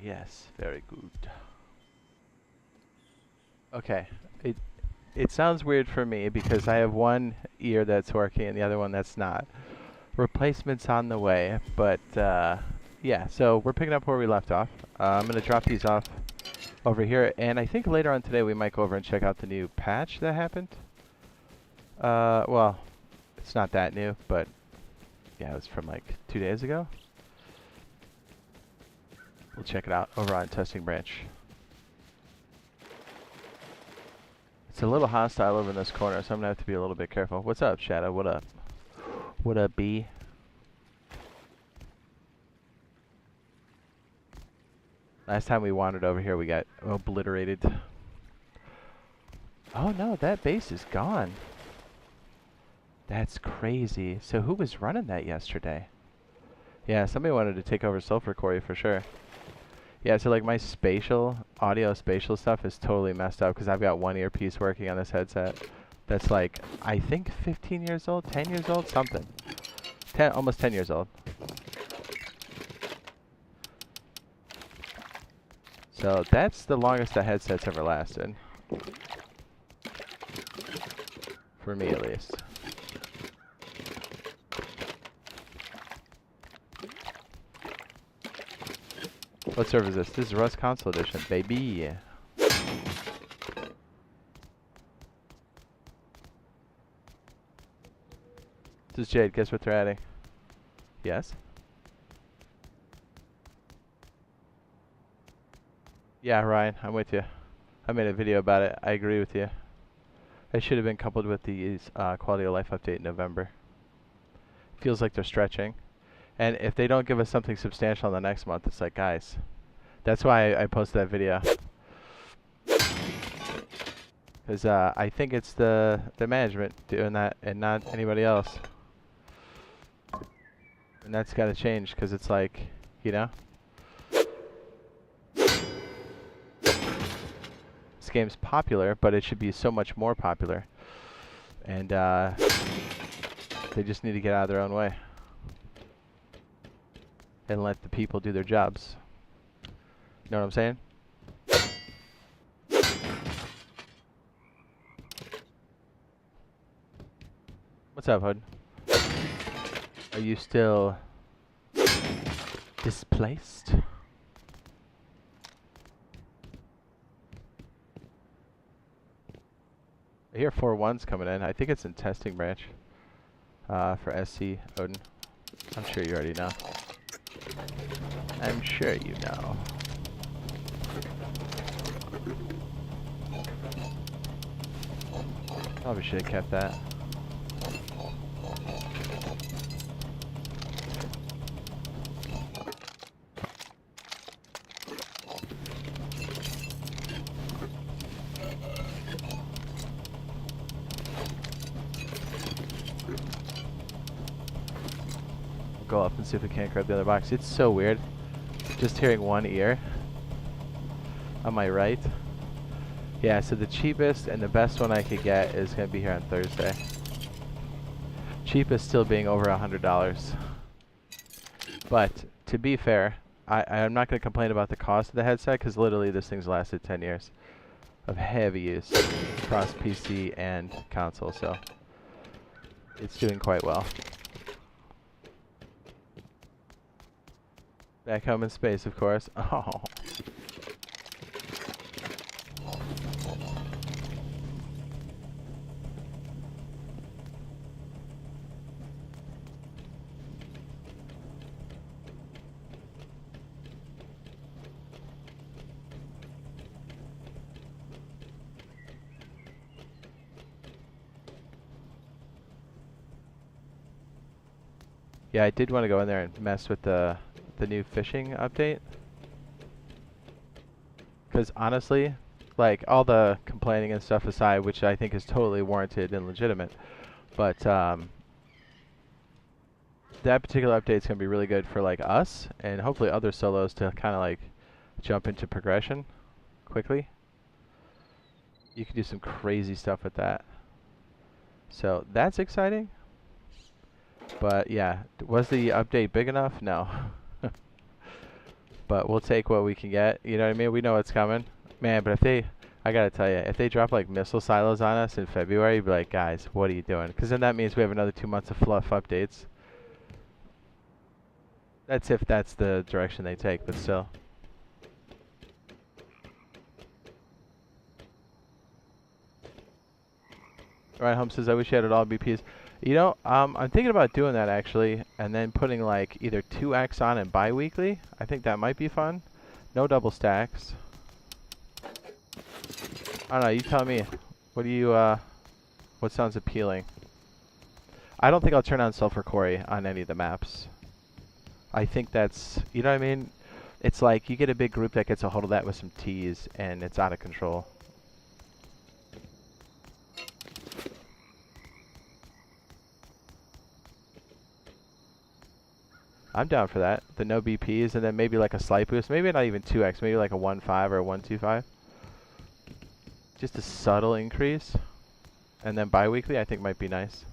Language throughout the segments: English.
Yes, very good. Okay. It sounds weird for me because I have one ear that's working and the other one that's not. Replacement's on the way, but yeah, so we're picking up where we left off. I'm going to drop these off over here, and I think later on today we might go over and check out the new patch that happened. Well, it's not that new, but yeah, it was from like 2 days ago. We'll check it out over on Testing Branch. It's a little hostile over in this corner, so I'm gonna have to be a little bit careful. What's up, Shadow? What up? What up, B? Last time we wandered over here, we got obliterated. Oh no, that base is gone. That's crazy. So who was running that yesterday? Yeah, somebody wanted to take over Sulfur Quarry for sure. Yeah, so like my audio spatial stuff is totally messed up because I've got one earpiece working on this headset that's like, I think 15 years old, 10 years old, something. Almost 10 years old. So that's the longest the headset's ever lasted. For me at least. What server is this? This is Rust Console Edition, baby. This is Jade. Guess what they're adding? Yes? Yeah, Ryan, I'm with you. I made a video about it. I agree with you. It should have been coupled with the quality of life update in November. Feels like they're stretching. And if they don't give us something substantial in the next month, it's like, guys. That's why I posted that video. Because I think it's the management doing that and not anybody else. And that's got to change because it's like, you know? This game's popular, but it should be so much more popular. And they just need to get out of their own way. And let the people do their jobs. You know what I'm saying? What's up, Hood? Are you still displaced? I hear 4-1's coming in. I think it's in Testing Branch for SC Odin. I'm sure you already know. I'm sure you know. Probably should have kept that. Go up and see if we can't grab the other box. It's so weird. Just hearing one ear on my right. Yeah, so the cheapest and the best one I could get is going to be here on Thursday. Cheapest still being over $100. But to be fair, I'm not going to complain about the cost of the headset because literally this thing's lasted 10 years of heavy use across PC and console, so it's doing quite well. Back home in space, of course. Oh. Yeah, I did want to go in there and mess with the new fishing update. Because honestly, like all the complaining and stuff aside, which I think is totally warranted and legitimate, but that particular update is going to be really good for like us and hopefully other solos to kind of like jump into progression quickly. You can do some crazy stuff with that. So that's exciting. But yeah, was the update big enough? No. But we'll take what we can get. You know what I mean? We know what's coming. Man, but if they, I gotta tell you, if they drop like missile silos on us in February, you'd be like, guys, what are you doing? Because then that means we have another 2 months of fluff updates. That's if that's the direction they take, but still. Right, Hum says, I wish you had it all BPs. You know, I'm thinking about doing that actually, and then putting like either 2x on and bi-weekly. I think that might be fun. No double stacks. I don't know, you tell me. What do you, what sounds appealing? I don't think I'll turn on Sulfur Quarry on any of the maps. I think that's, you know what I mean? It's like you get a big group that gets a hold of that with some T's, and it's out of control. I'm down for that. The no BPs, and then maybe like a slight boost. Maybe not even 2x, maybe like a 1.5 or a 1.25. Just a subtle increase. And then bi-weekly I think might be nice.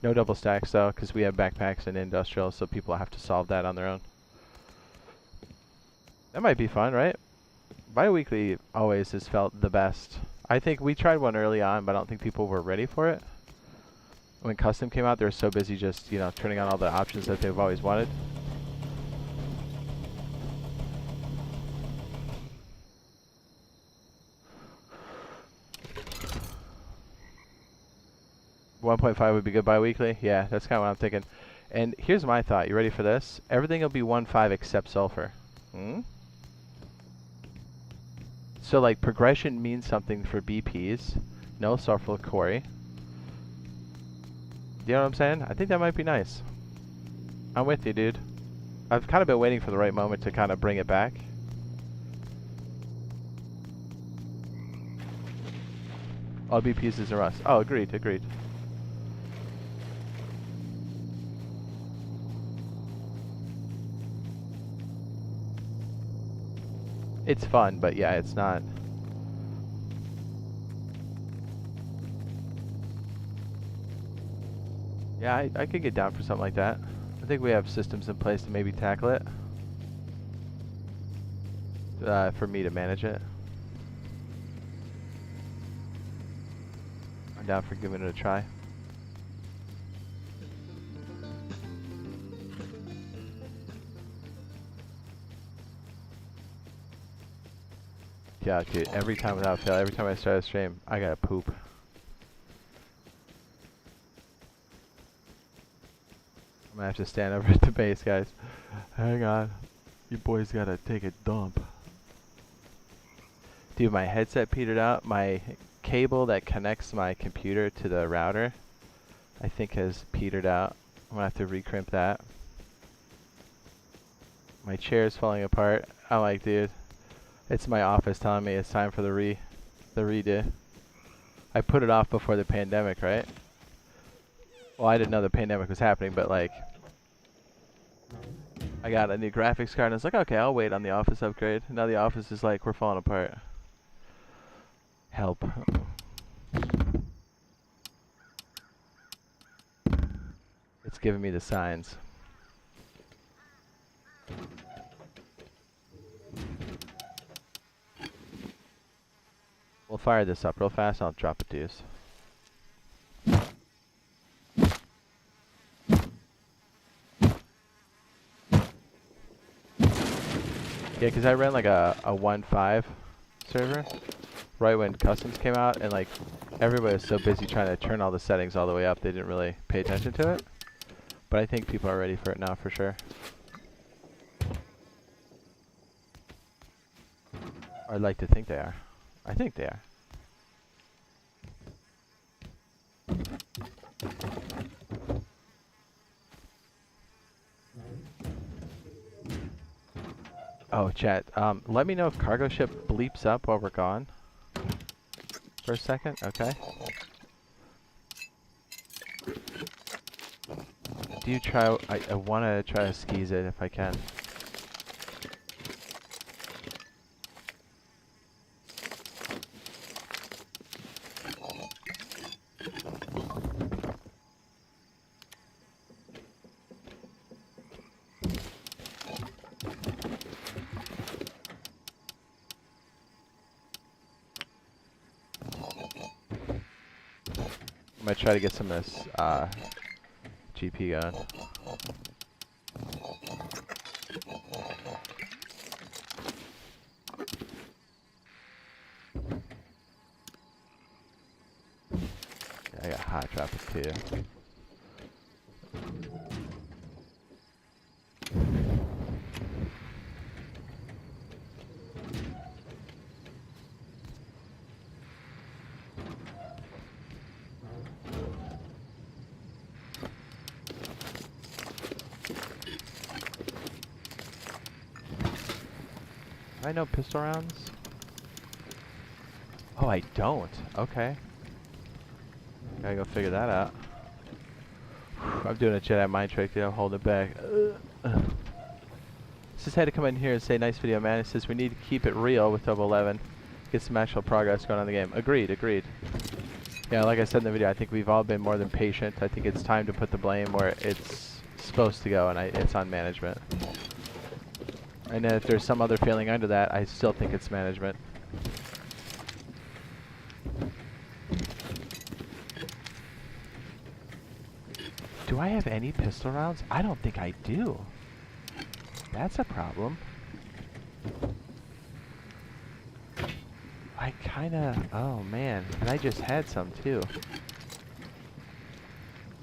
No double stacks though, because we have backpacks and industrial, so people have to solve that on their own. That might be fun, right? Bi-weekly always has felt the best. I think we tried one early on, but I don't think people were ready for it. When custom came out, they were so busy just, you know, turning on all the options that they've always wanted. 1.5 would be good bi-weekly. Yeah, that's kind of what I'm thinking. And here's my thought. You ready for this? Everything will be 1.5 except sulfur. So like progression means something for BPs. No sulfur quarry. You know what I'm saying? I think that might be nice. I'm with you, dude. I've kind of been waiting for the right moment to kind of bring it back. All BPs is a rust. Oh, agreed, agreed. It's fun, but yeah, it's not. Yeah, I could get down for something like that. I think we have systems in place to maybe tackle it. For me to manage it. I'm down for giving it a try. Yeah, dude, every time without fail, every time I start a stream, I gotta poop. I'm gonna have to stand over at the base, guys. Hang on. You boys gotta take a dump. Dude, my headset petered out. My cable that connects my computer to the router, I think has petered out. I'm gonna have to recrimp that. My chair's falling apart. I'm like, dude, it's my office telling me it's time for the redo. I put it off before the pandemic, right? Well, I didn't know the pandemic was happening, but like, I got a new graphics card and I was like, okay, I'll wait on the office upgrade. Now the office is like, we're falling apart. Help. It's giving me the signs. We'll fire this up real fast and I'll drop a deuce. Yeah, because I ran like a 1.5 server right when customs came out, and like everybody was so busy trying to turn all the settings all the way up, they didn't really pay attention to it. But I think people are ready for it now for sure. I'd like to think they are. I think they are. Oh, chat. Let me know if cargo ship bleeps up while we're gone. For a second, okay. Do you try? I want to try to skis it if I can. I'm gonna try to get some of this GP going. Yeah, I got hot traffic too. I know pistol rounds. Oh, I don't. Okay. Gotta go figure that out. I'm doing a Jedi mind trick, dude. I'm holding it back. Just had to come in here and say, nice video, man. It says we need to keep it real with 11. Get some actual progress going on the game. Agreed, agreed. Yeah, like I said in the video, I think we've all been more than patient. I think it's time to put the blame where it's supposed to go, and it's on management. And if there's some other feeling under that, I still think it's management. Do I have any pistol rounds? I don't think I do. That's a problem. I kinda... Oh, man. And I just had some, too.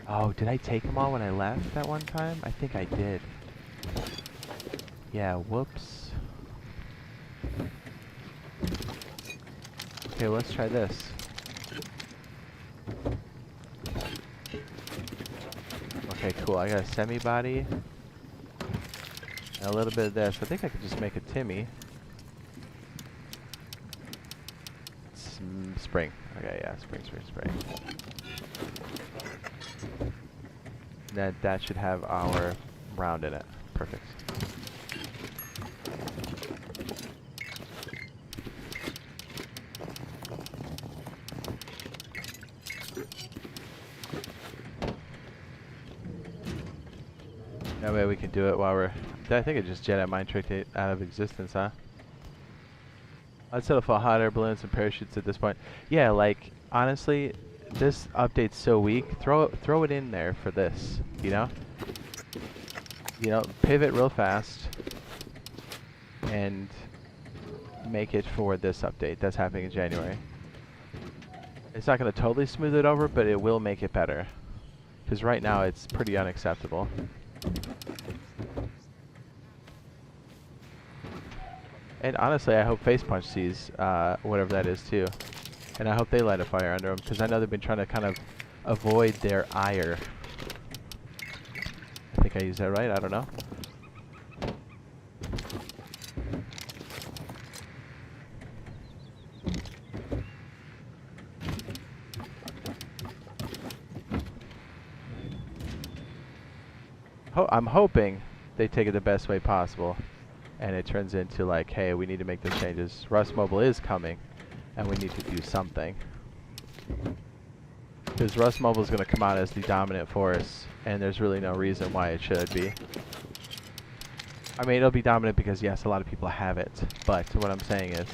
Oh, did I take them all when I left that one time? I think I did. Yeah, whoops. Okay, let's try this. Okay, cool. I got a semi-body. And a little bit of this. I think I could just make a Timmy. Spring. Okay, yeah, spring. That should have our round in it. Perfect. That way we can do it while we're... I think it just Jedi mind tricked it out of existence, huh? I'd settle for hot air balloons and parachutes at this point. Yeah, like, honestly, this update's so weak. Throw it in there for this, you know? You know, pivot real fast and make it for this update that's happening in January. It's not going to totally smooth it over, but it will make it better. Because right now it's pretty unacceptable. And honestly, I hope Face Punch sees whatever that is too. And I hope they light a fire under them, because I know they've been trying to kind of avoid their ire. I think I used that right, I don't know. I'm hoping they take it the best way possible. And it turns into like, hey, we need to make those changes. Rust Mobile is coming, and we need to do something. Because Rust Mobile is going to come out as the dominant force, and there's really no reason why it should be. I mean, it'll be dominant because, yes, a lot of people have it. But what I'm saying is,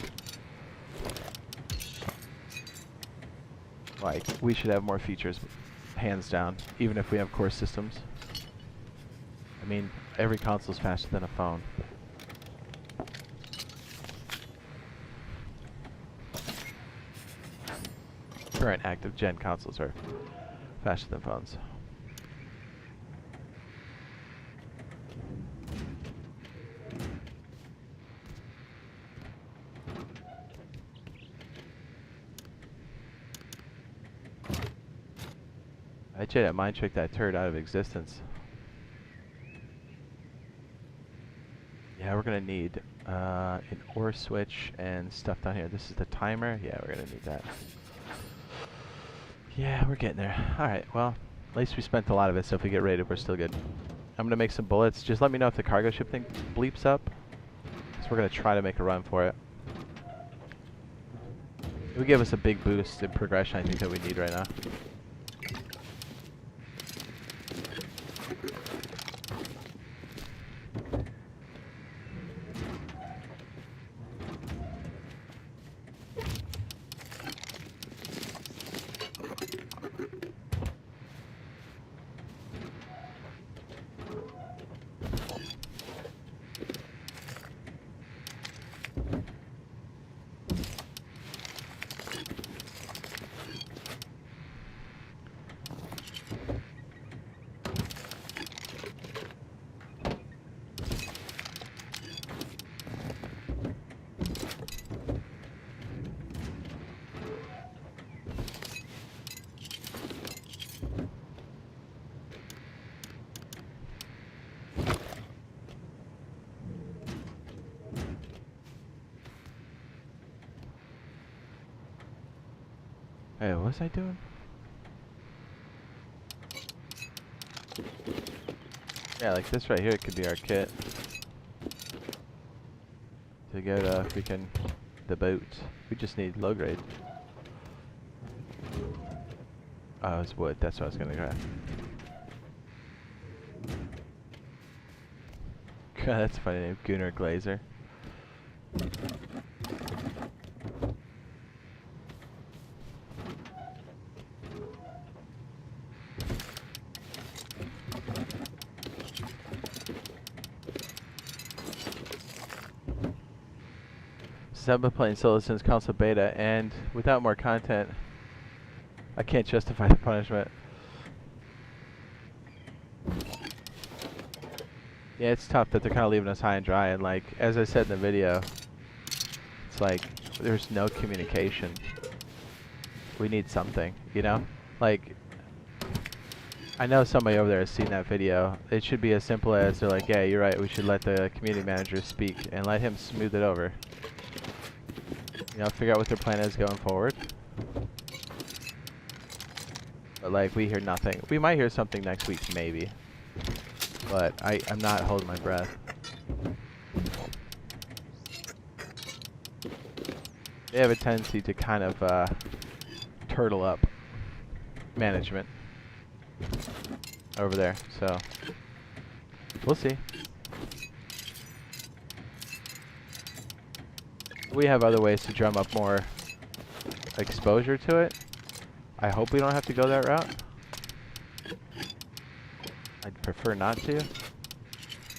like, we should have more features, hands down, even if we have core systems. I mean, every console's faster than a phone. Current active gen consoles are faster than phones. I Jade mind tricked that turd out of existence. Yeah, we're gonna need an ore switch and stuff down here. This is the timer. Yeah, we're gonna need that. Yeah, we're getting there. Alright, well, at least we spent a lot of it, so if we get raided, we're still good. I'm gonna make some bullets. Just let me know if the cargo ship thing bleeps up. So we're gonna try to make a run for it. It would give us a big boost in progression, I think, that we need right now. Hey, what was I doing? Yeah, like this right here could be our kit. To go to freaking the boat. We just need low grade. Oh, it's wood. That's what I was gonna grab. That's a funny name. Gunnar Glazer. I've been playing solo since console beta, and without more content, I can't justify the punishment. Yeah, it's tough that they're kind of leaving us high and dry, and like, as I said in the video, it's like, there's no communication. We need something, you know? Like, I know somebody over there has seen that video. It should be as simple as, they're like, yeah, you're right, we should let the community manager speak, and let him smooth it over. You know, figure out what their plan is going forward. But like, we hear nothing. We might hear something next week, maybe. But I'm not holding my breath. They have a tendency to kind of turtle up management over there, so we'll see. We have other ways to drum up more exposure to it. I hope we don't have to go that route. I'd prefer not to.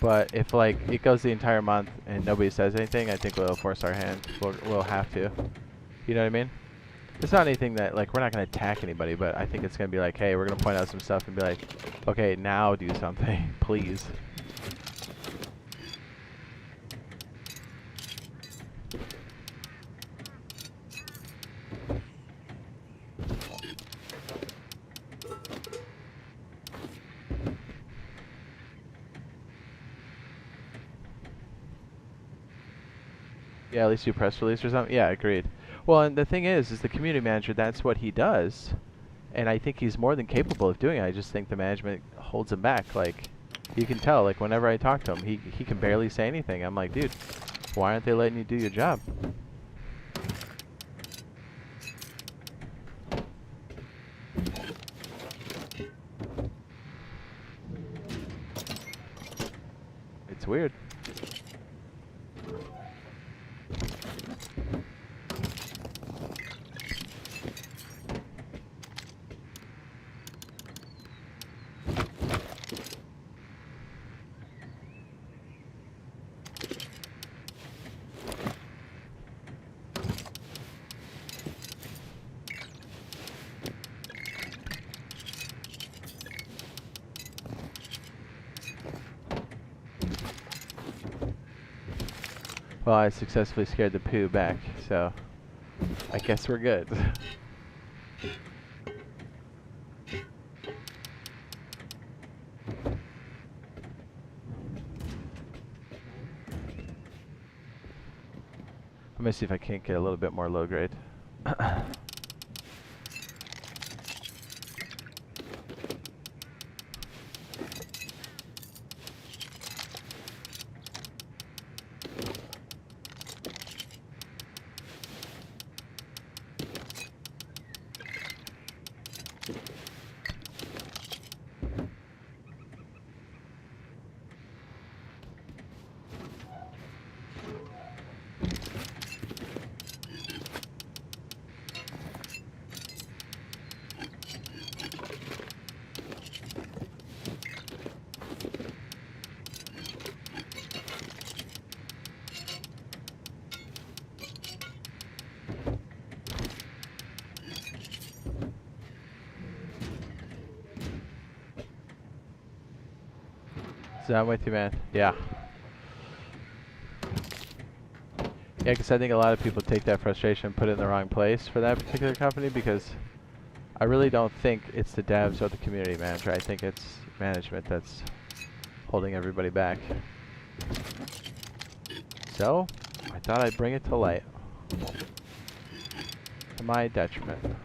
But if like it goes the entire month and nobody says anything, I think we'll force our hand. We'll have to. You know what I mean? It's not anything that, like, we're not going to attack anybody, but I think it's going to be like, hey, we're going to point out some stuff and be like, okay, now do something, please. Yeah, at least do press release or something. Yeah, agreed. Well, and the thing is the community manager, that's what he does. And I think he's more than capable of doing it. I just think the management holds him back. Like, you can tell, like, whenever I talk to him, he can barely say anything. I'm like, dude, why aren't they letting you do your job? It's weird. Well, I successfully scared the poo back, so I guess we're good. Let me see if I can't get a little bit more low grade. So I'm with you, man. Yeah. Yeah, because I think a lot of people take that frustration and put it in the wrong place for that particular company, because I really don't think it's the devs or the community manager. I think it's management that's holding everybody back. So, I thought I'd bring it to light. To my detriment.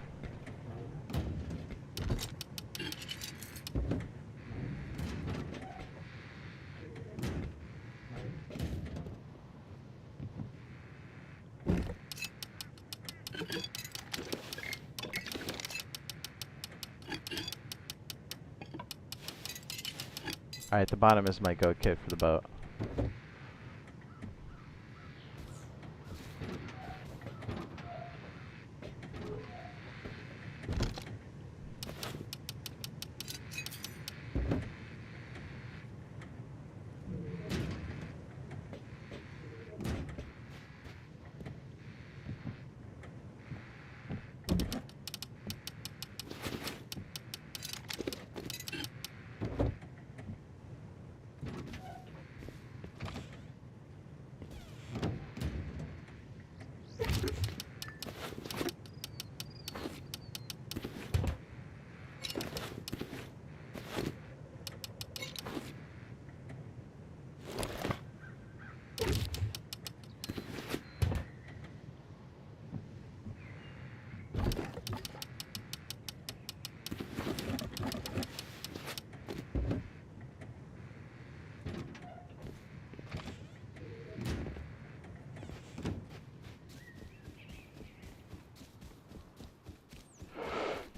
Alright, the bottom is my goat kit for the boat.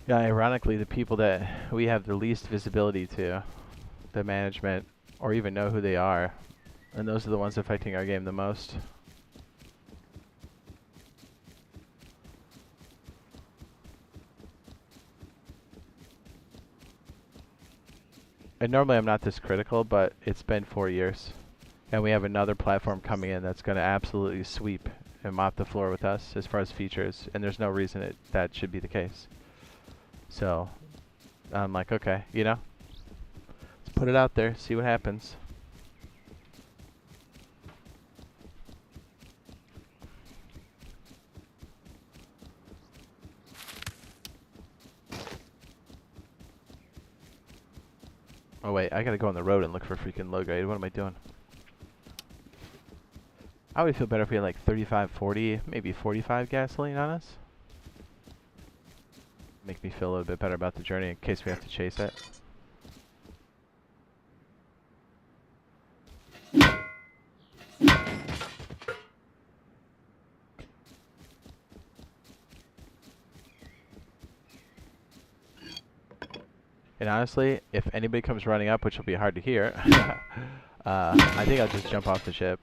Yeah, ironically, the people that we have the least visibility to, the management, or even know who they are, and those are the ones affecting our game the most. And normally I'm not this critical, but it's been 4 years. And we have another platform coming in that's going to absolutely sweep and mop the floor with us as far as features, and there's no reason that should be the case. So, I'm like, okay, you know, let's put it out there, see what happens. Oh wait, I gotta go on the road and look for freaking low grade. What am I doing? I would feel better if we had like 35, 40, maybe 45 gasoline on us. Make me feel a little bit better about the journey in case we have to chase it. And honestly, if anybody comes running up, which will be hard to hear, I think I'll just jump off the ship.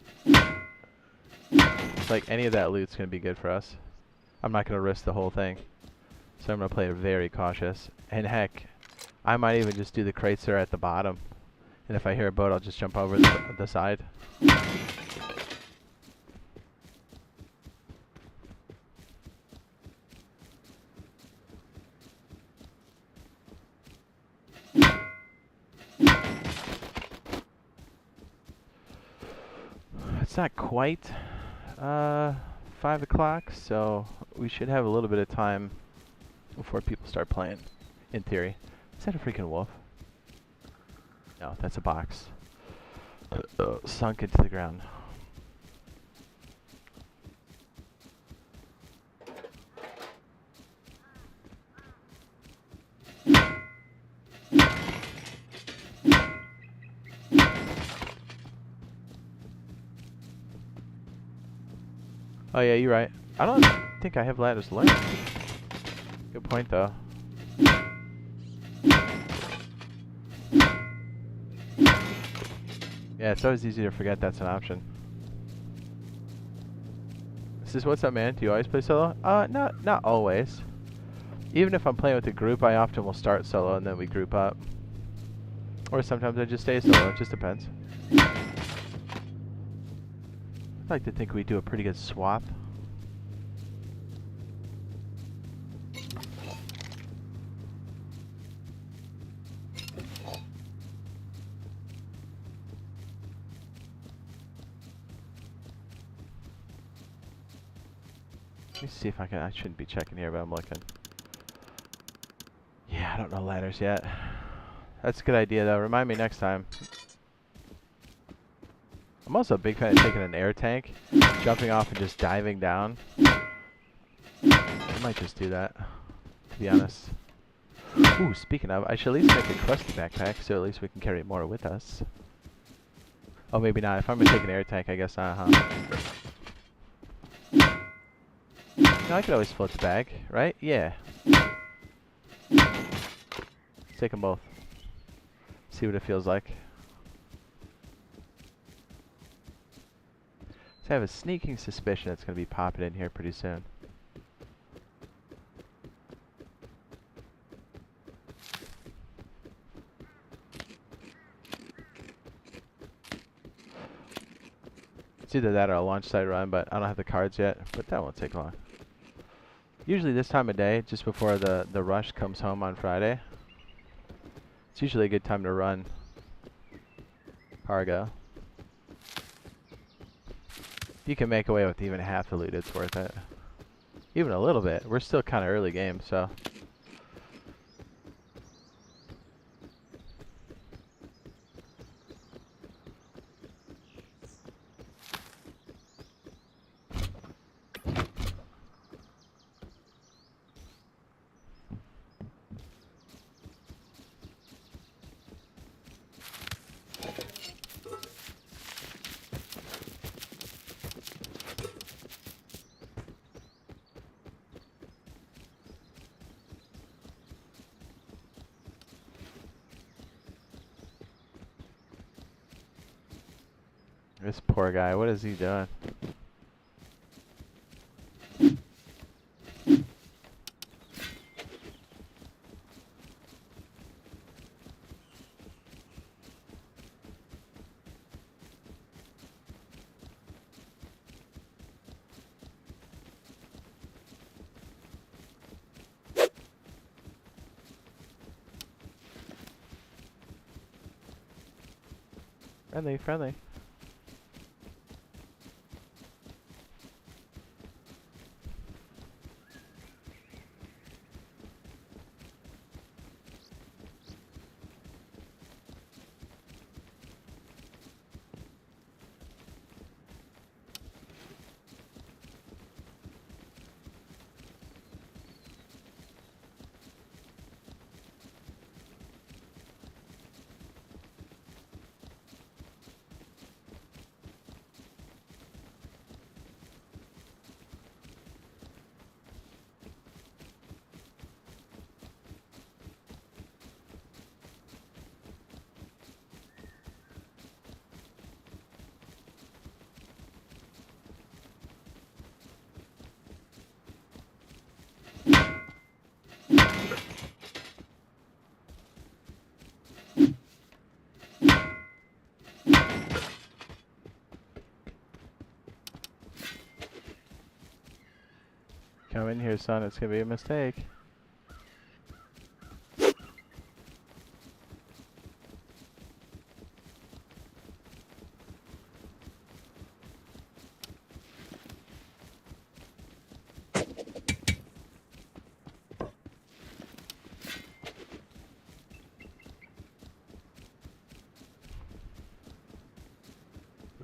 It's like any of that loot's going to be good for us. I'm not going to risk the whole thing. So I'm going to play it very cautious. And heck, I might even just do the crates that are at the bottom. And if I hear a boat, I'll just jump over the side. It's not quite 5 o'clock, so we should have a little bit of time before people start playing, in theory. Is that a freaking wolf? No, that's a box. Sunk into the ground. Oh yeah, you're right. I don't think I have ladders left. Good point though. Yeah, it's always easy to forget that's an option. This is what's up, man. Do you always play solo? Not always. Even if I'm playing with a group, I often will start solo and then we group up. Or sometimes I just stay solo. It just depends. I like to think we do a pretty good swap. Let me see if I can. I shouldn't be checking here, but I'm looking. Yeah, I don't know ladders yet. That's a good idea, though. Remind me next time. I'm also a big fan of taking an air tank, jumping off and just diving down. I might just do that, to be honest. Ooh, speaking of, I should at least make a crusty backpack, so at least we can carry more with us. Oh, maybe not. If I'm gonna take an air tank, I guess not, huh? No, I could always float the bag, right? Yeah. Take them both. See what it feels like. So I have a sneaking suspicion it's going to be popping in here pretty soon. It's either that or a launch site run, but I don't have the cards yet, but that won't take long. Usually this time of day, just before the rush comes home on Friday, it's usually a good time to run cargo. If you can make away with even half the loot, it's worth it. Even a little bit. We're still kind of early game, so. This poor guy, what is he doing? Friendly, friendly. Come in here, son. It's gonna be a mistake.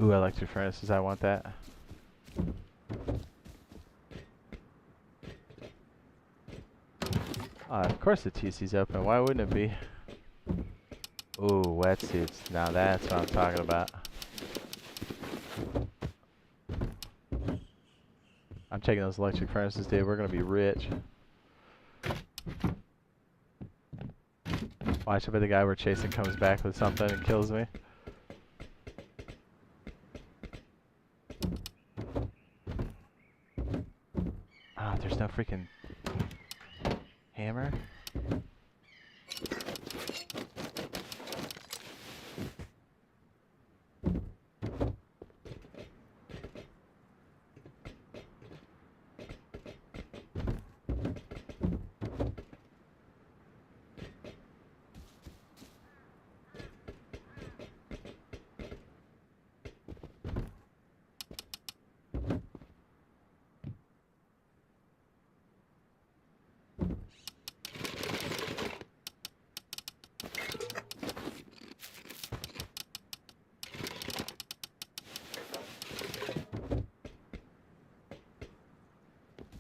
Ooh, electric furnaces. I want that. Of course the TC's open. Why wouldn't it be? Ooh, wetsuits. Now that's what I'm talking about. I'm taking those electric furnaces, dude. We're gonna be rich. Watch, I bet the guy we're chasing comes back with something and kills me. Ah, there's no freaking hammer.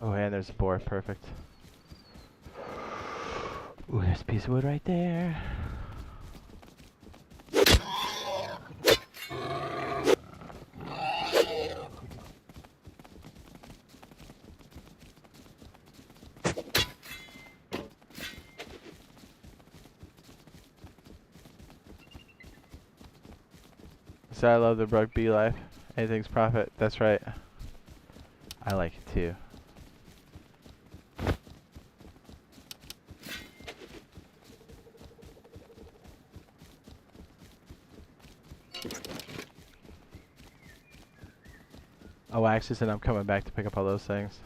Oh, and there's a boar. Perfect. Ooh, there's a piece of wood right there. So I love the broke bee life. Anything's profit. That's right. I like it too. Oh, Axis, and I'm coming back to pick up all those things.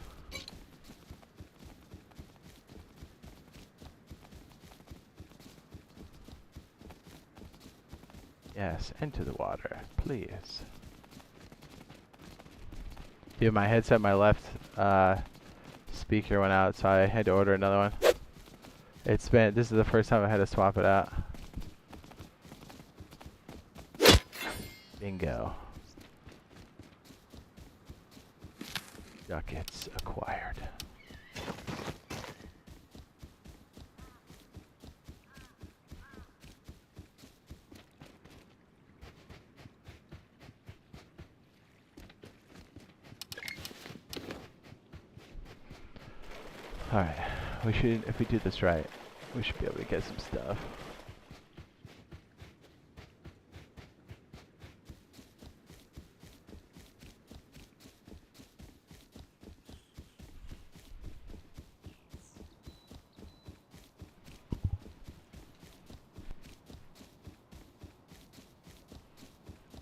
Yes, into the water, please. Dude, my headset, my left speaker went out, so I had to order another one. This is the first time I had to swap it out. Bingo. Ducats acquired. Alright, we should, if we do this right, we should be able to get some stuff.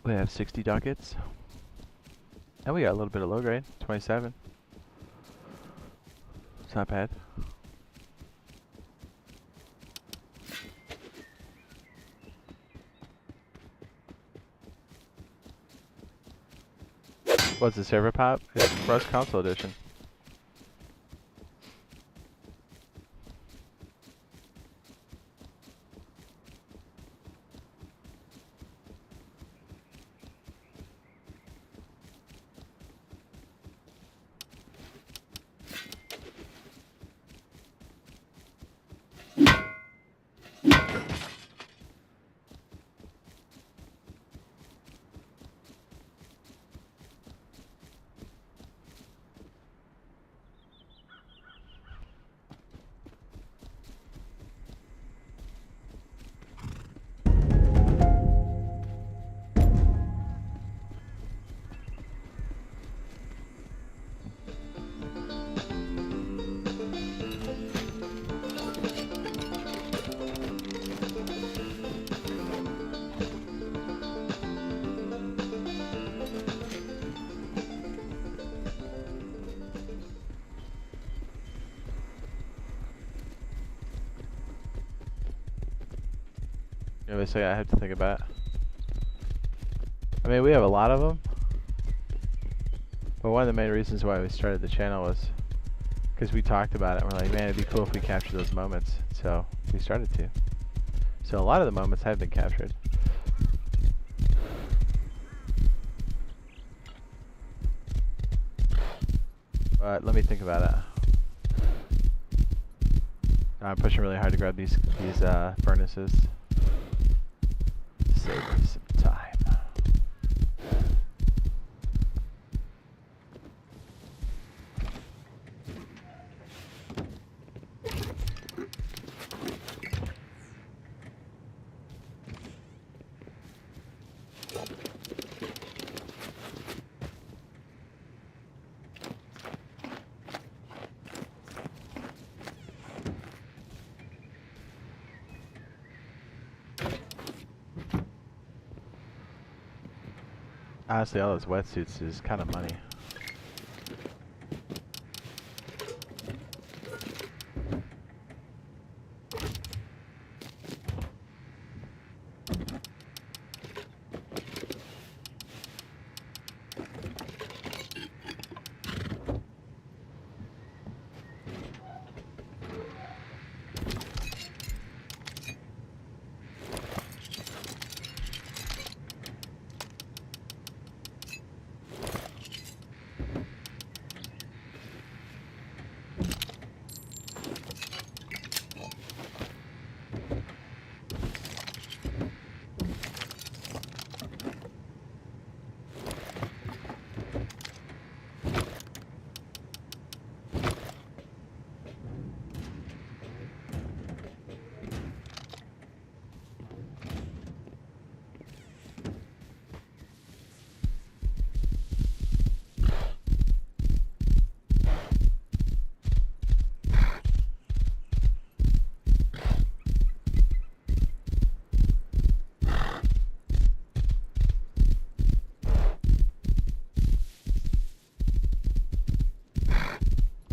We have 60 ducats. And we got a little bit of low grade, 27. It's not bad. What's the server pop? It's Rust Console Edition. Give me a second, I have to think about it. I mean, we have a lot of them. But one of the main reasons why we started the channel was because we talked about it. We're like, man, it'd be cool if we captured those moments. So we started to. So a lot of the moments have been captured. But let me think about it. I'm pushing really hard to grab these furnaces. Save me some time. Honestly, all those wetsuits is kind of money.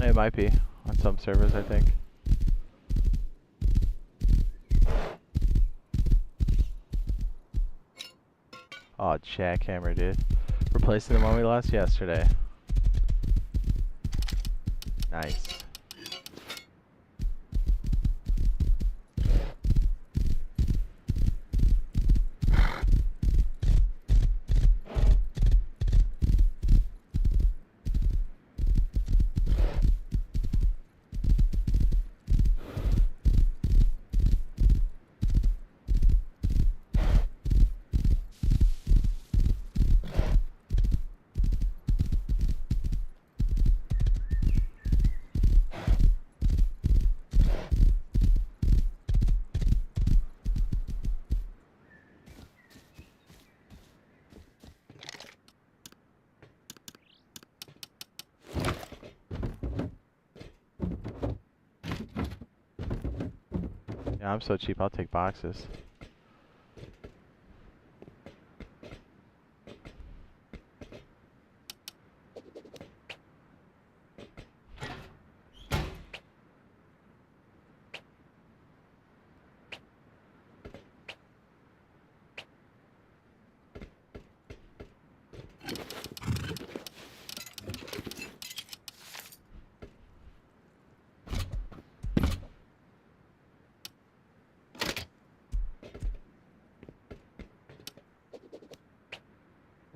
It might be on some servers, I think. Oh, jackhammer, dude. Replacing the one we lost yesterday. Nice. Yeah, I'm so cheap, I'll take boxes.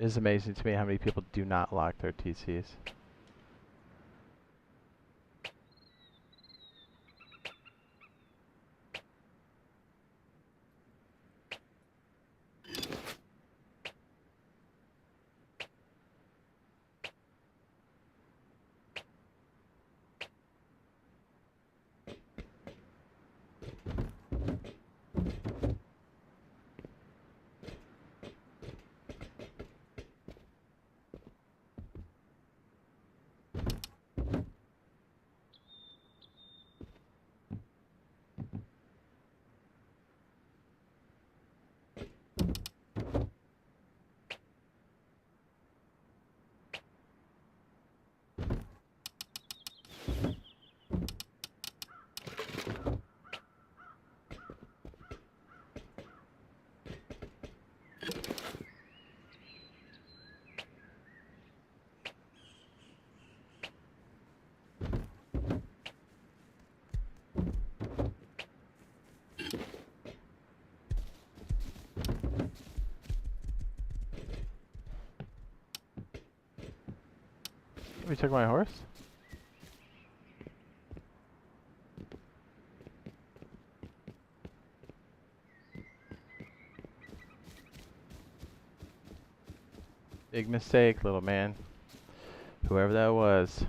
It is amazing to me how many people do not lock their TCs. We took my horse? Big mistake, little man. Whoever that was.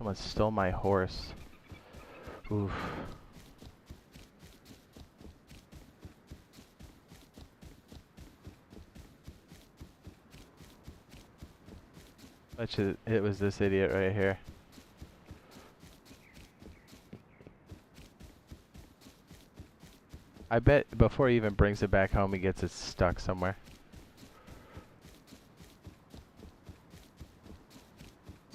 Someone stole my horse. Oof. Bet you it was this idiot right here. I bet before he even brings it back home, he gets it stuck somewhere.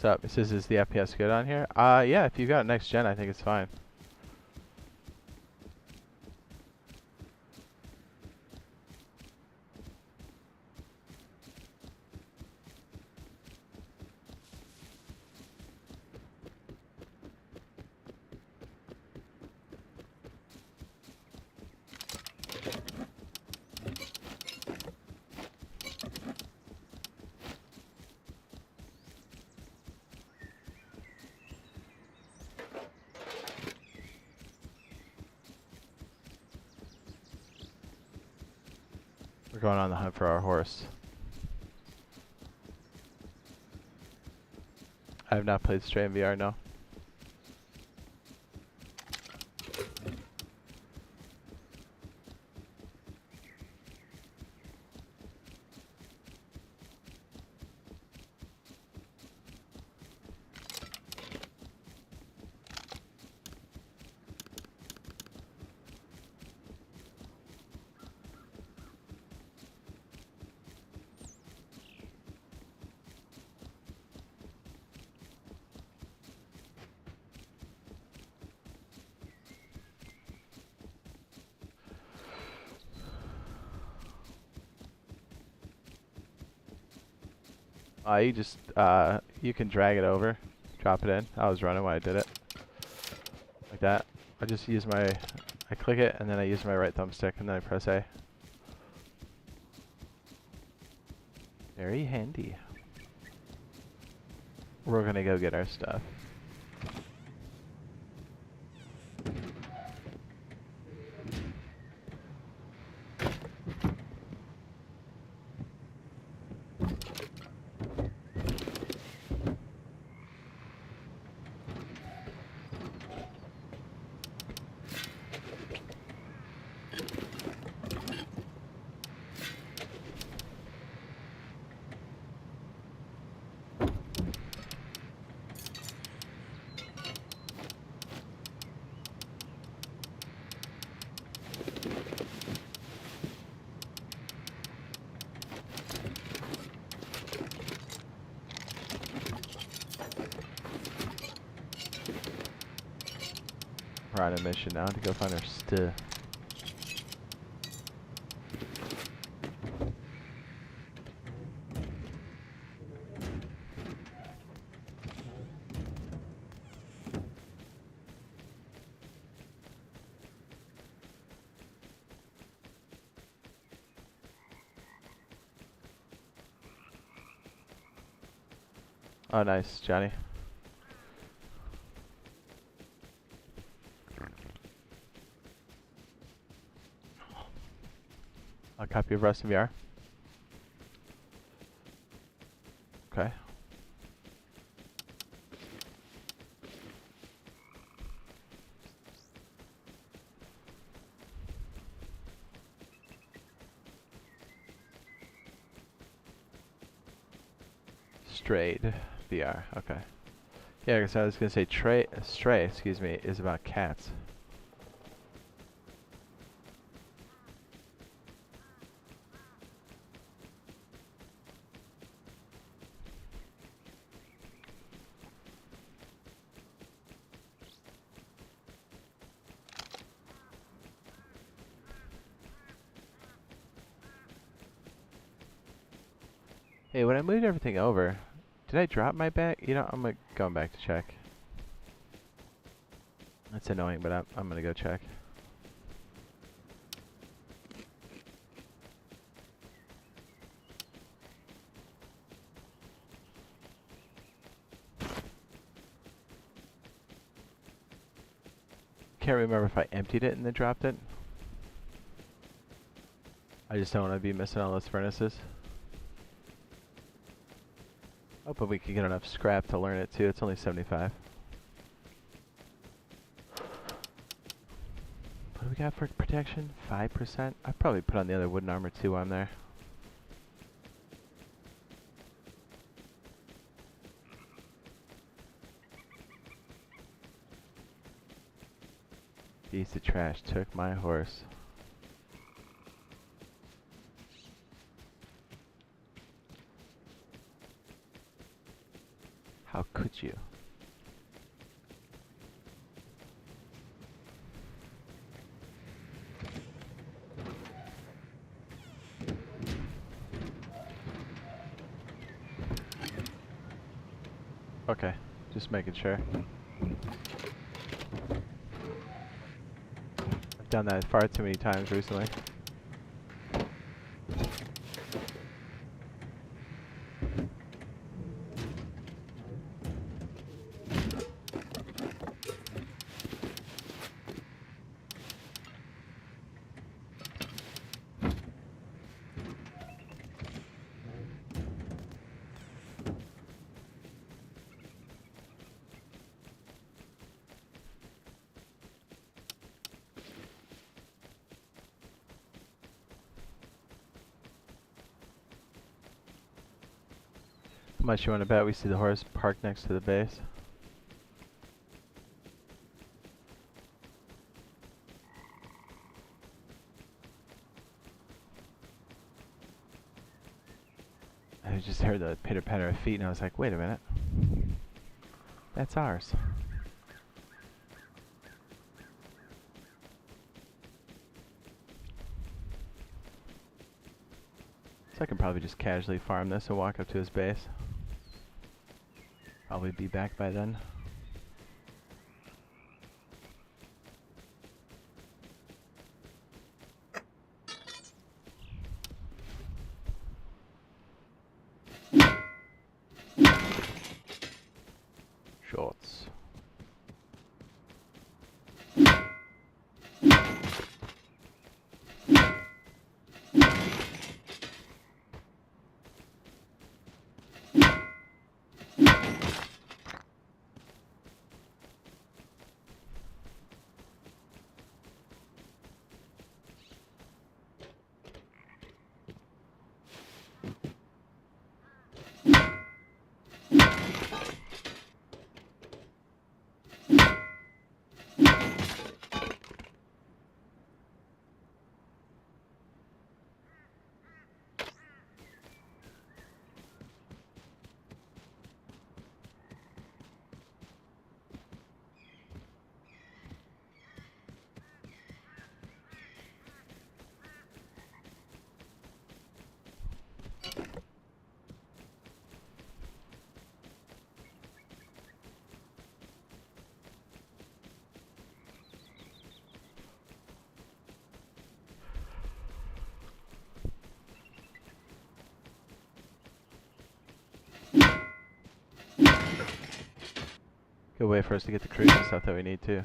What's up? It says, is the FPS good on here? Yeah, if you've got next gen, I think it's fine. We're going on the hunt for our horse. I have not played Stray in VR, no. You just, you can drag it over, drop it in. I was running when I did it. Like that. I just use I click it and then I use my right thumbstick and then I press A. Very handy. We're gonna go get our stuff. We're on a mission now to go find our stuff. Oh, nice, Johnny. A copy of Rust in VR. Okay. Strayed VR. Okay. Yeah, I guess I was gonna say Stray, excuse me, is about cats. Hey, when I moved everything over, did I drop my bag? You know, I'm going back to check. That's annoying, but I'm gonna go check. Can't remember if I emptied it and then dropped it. I just don't want to be missing all those furnaces. Oh, but we can get enough scrap to learn it too. It's only 75. What do we got for protection? 5%? I'd probably put on the other wooden armor too on there. Piece of trash took my horse. How could you? Okay, just making sure. I've done that far too many times recently. How much you want to bet we see the horse parked next to the base? I just heard the pitter patter of feet and I was like, wait a minute. That's ours. So I can probably just casually farm this and walk up to his base. Probably be back by then. Shorts. Good way for us to get the cruise and stuff that we need too.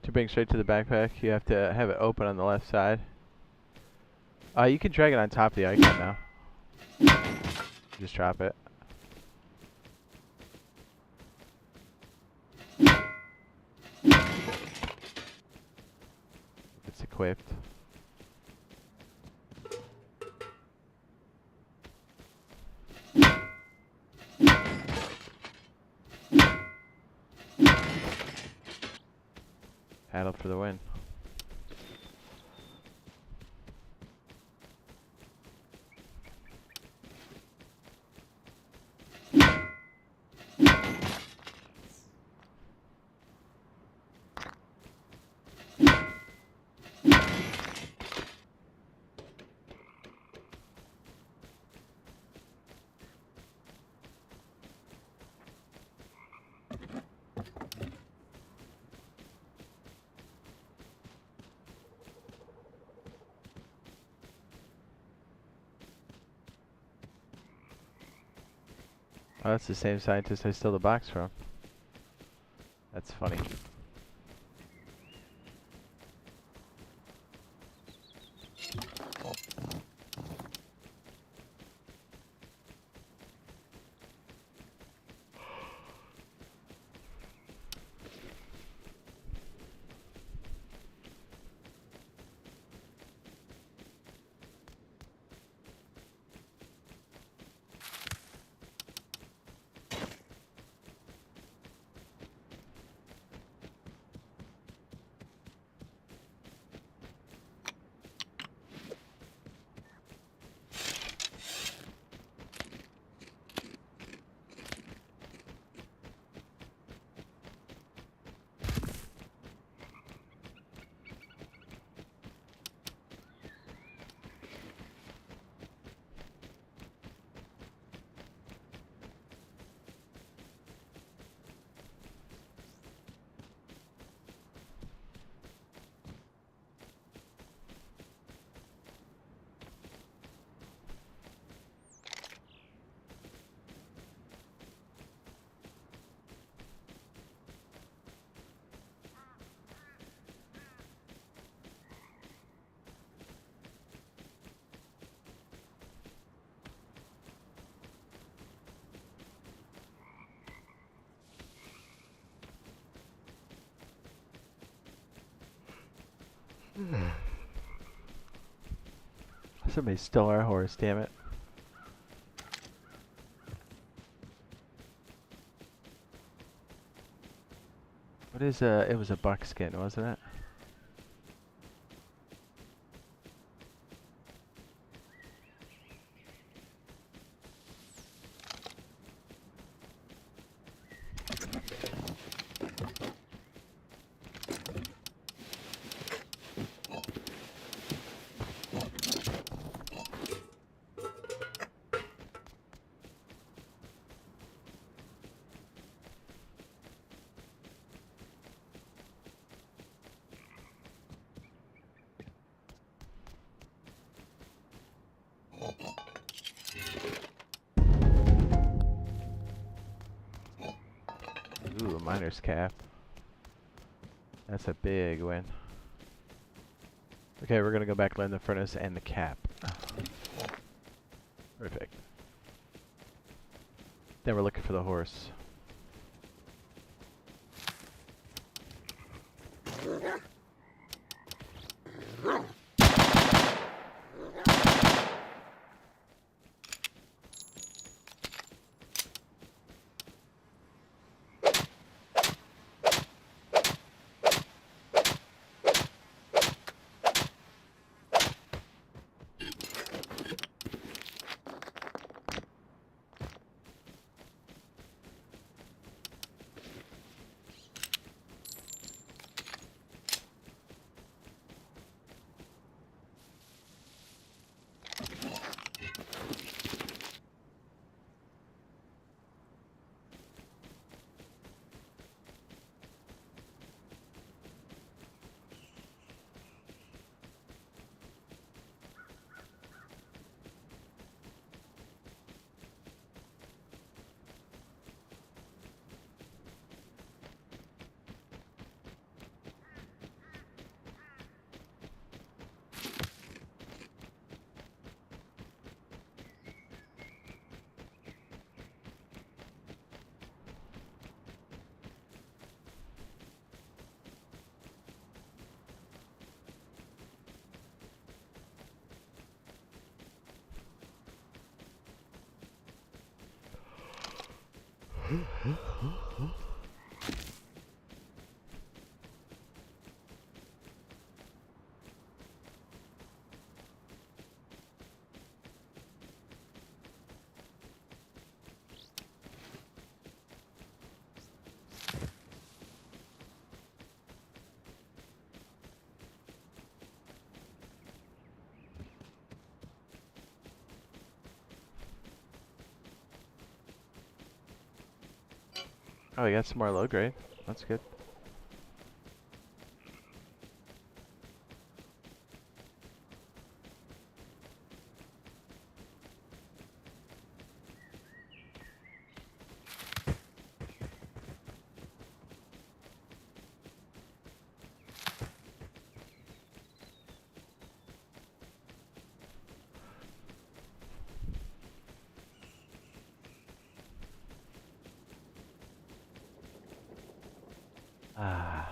To bring straight to the backpack, you have to have it open on the left side. You can drag it on top of the icon now. Just drop it. It's equipped. Paddle for the win. Oh, that's the same scientist I stole the box from. That's funny. Somebody stole our horse, damn it. What is it was a buckskin, wasn't it? Ooh, a miner's cap. That's a big win. Okay, we're gonna go back, learn the furnace and the cap. Perfect. Then we're looking for the horse. Oh, we got some more low grade. That's good. Ah.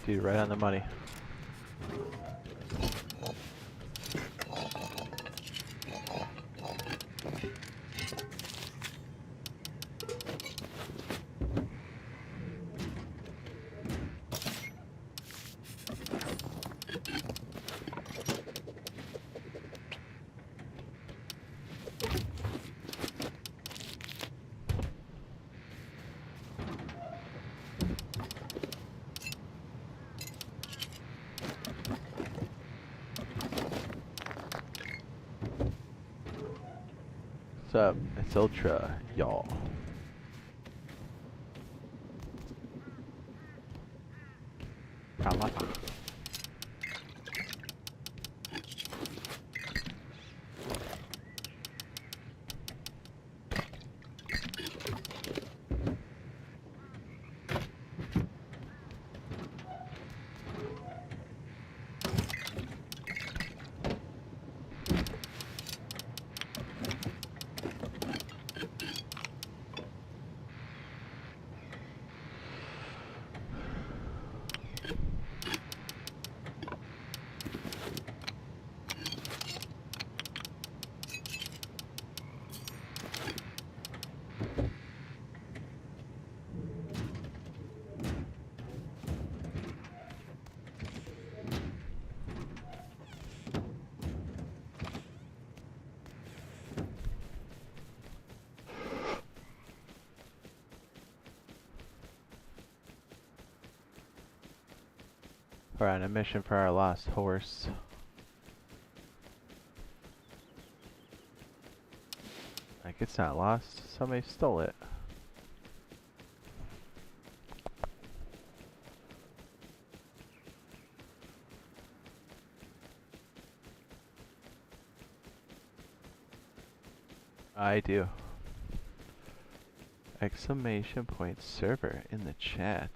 Dude, right on the money. up? It's Ultra, y'all. We're on a mission for our lost horse. Like, it's not lost. Somebody stole it. I do. Exclamation point server in the chat.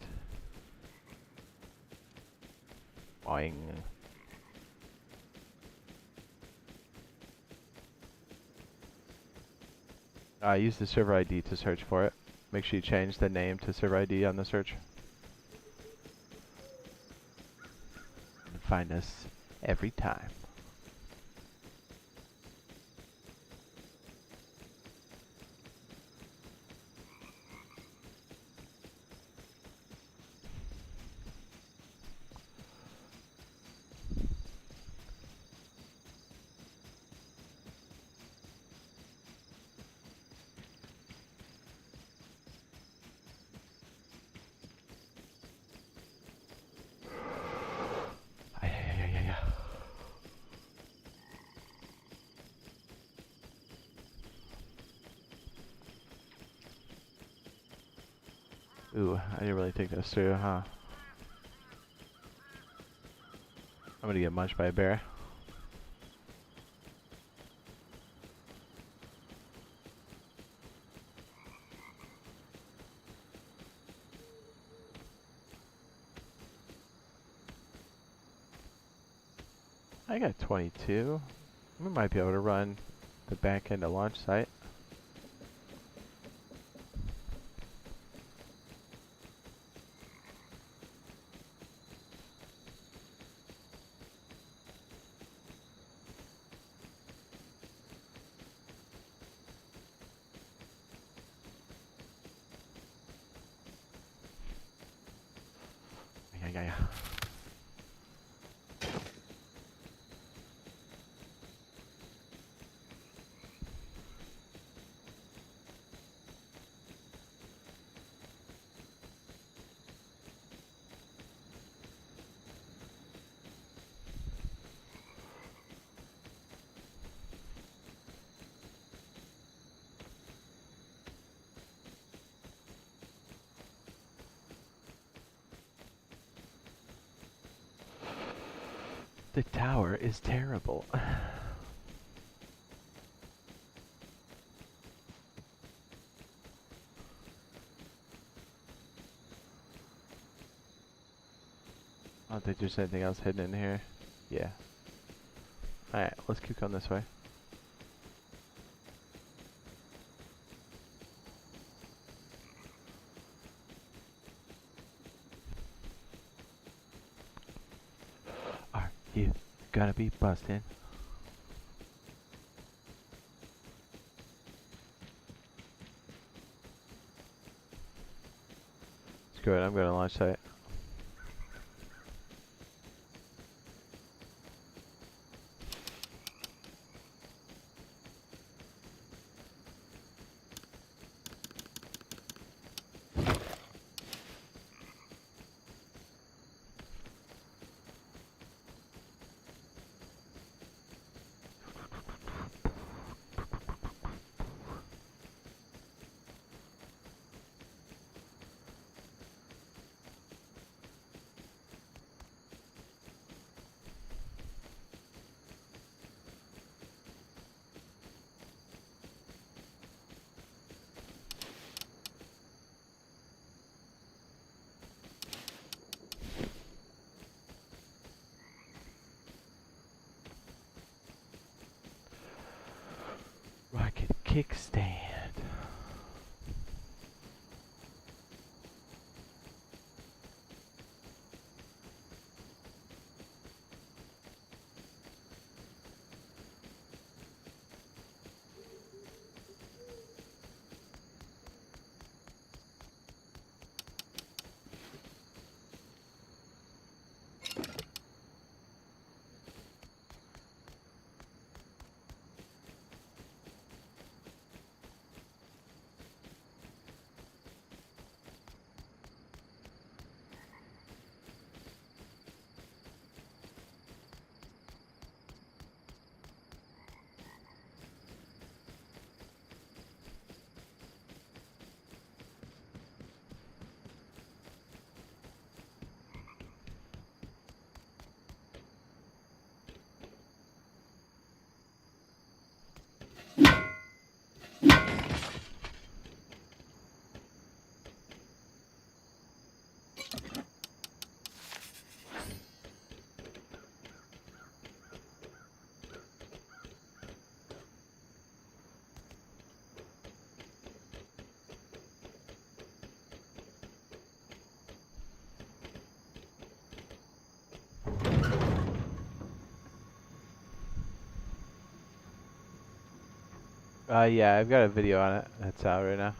Boing. Use the server ID to search for it. Make sure you change the name to server ID on the search. And find us every time. Ooh, I didn't really think this through, huh? I'm gonna get munched by a bear. I got 22. We might be able to run the back end of launch site. Yeah. The tower is terrible. I don't think there's anything else hidden in here. Yeah. Alright, let's keep going this way. Are you gonna be busting? Screw it, I'm going to launch site. kickstand. Yeah, I've got a video on it. That's out right now.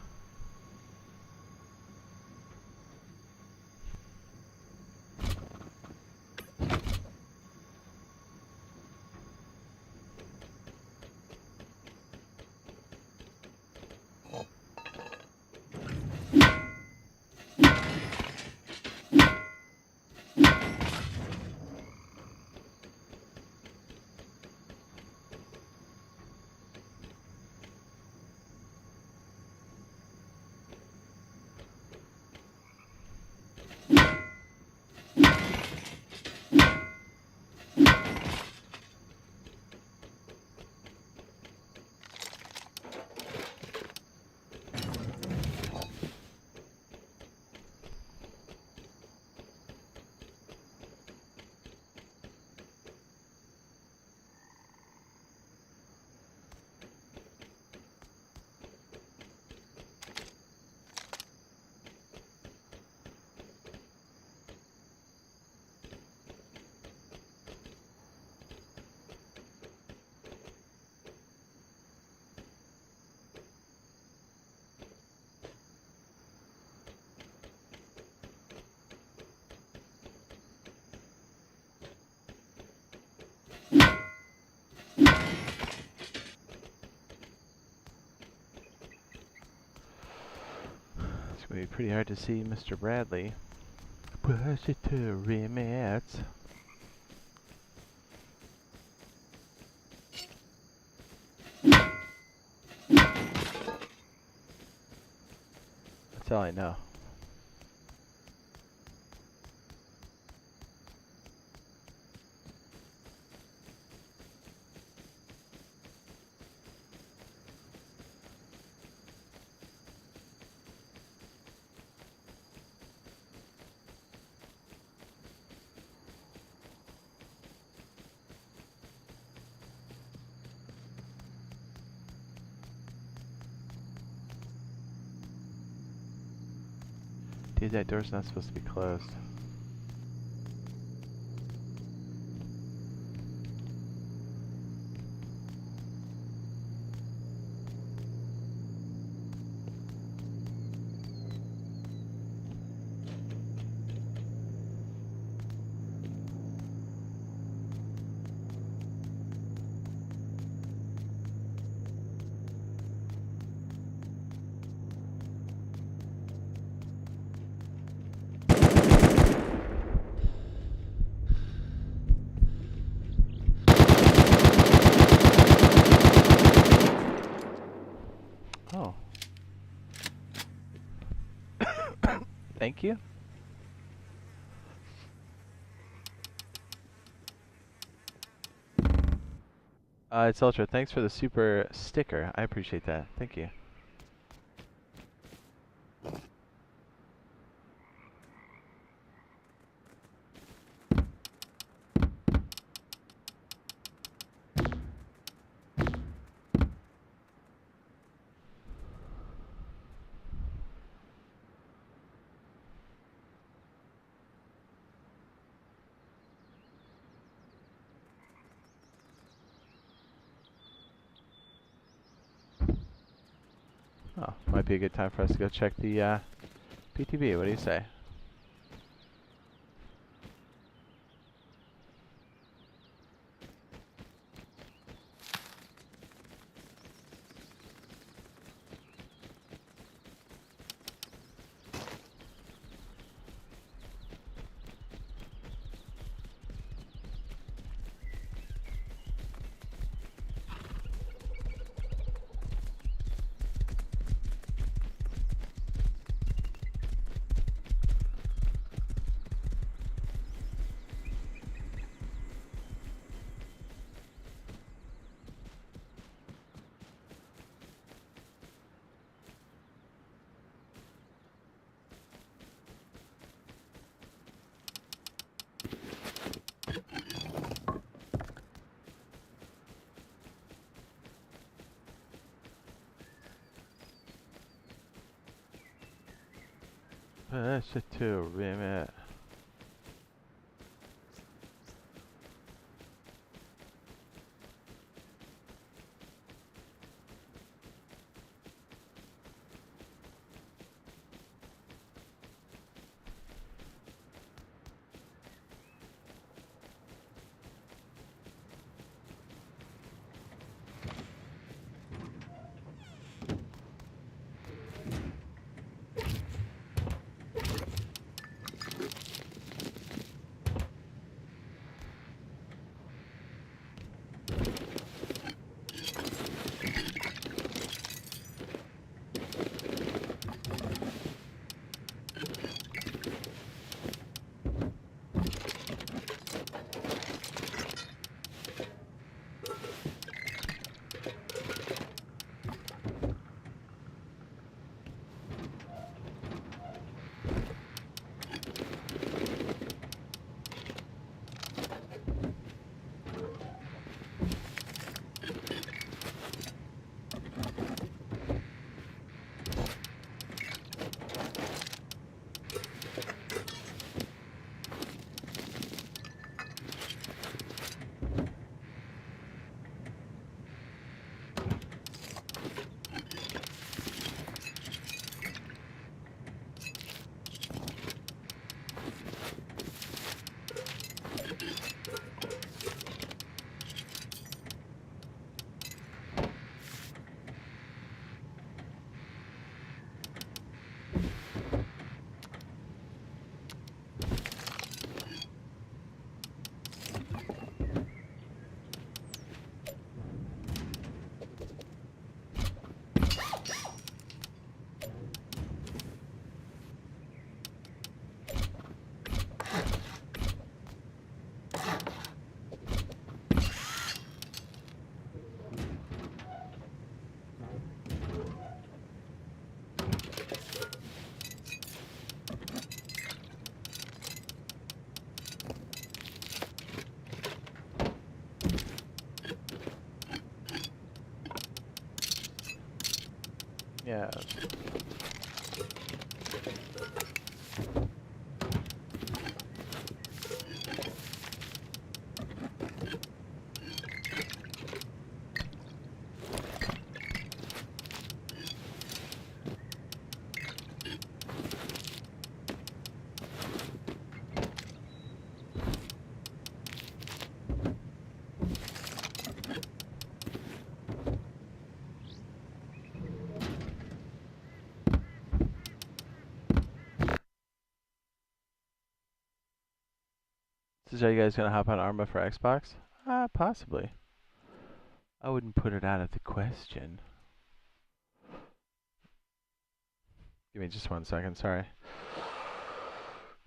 It's gonna be pretty hard to see Mr. Bradley. Push it to remits. That's all I know. Dude, that door's not supposed to be closed. Oh. Thank you. It's Ultra. Thanks for the super sticker. I appreciate that. Thank you. Oh, might be a good time for us to go check the PTB. What do you say? Push it to remit. Yeah. So are you guys gonna hop on Arma for Xbox? Possibly. I wouldn't put it out of the question. Give me just 1 second, sorry.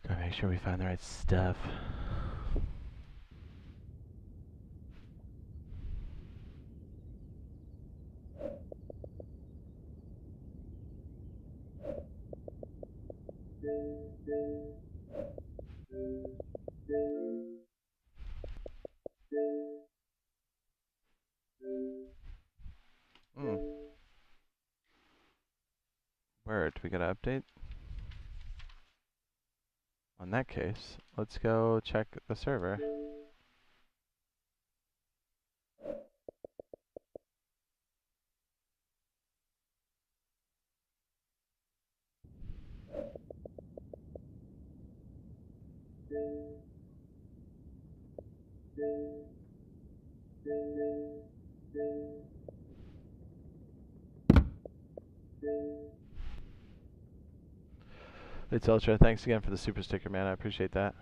Gotta make sure we find the right stuff. Word, we gotta update? In that case, let's go check the server. It's Ultra. Thanks again for the super sticker, man. I appreciate that.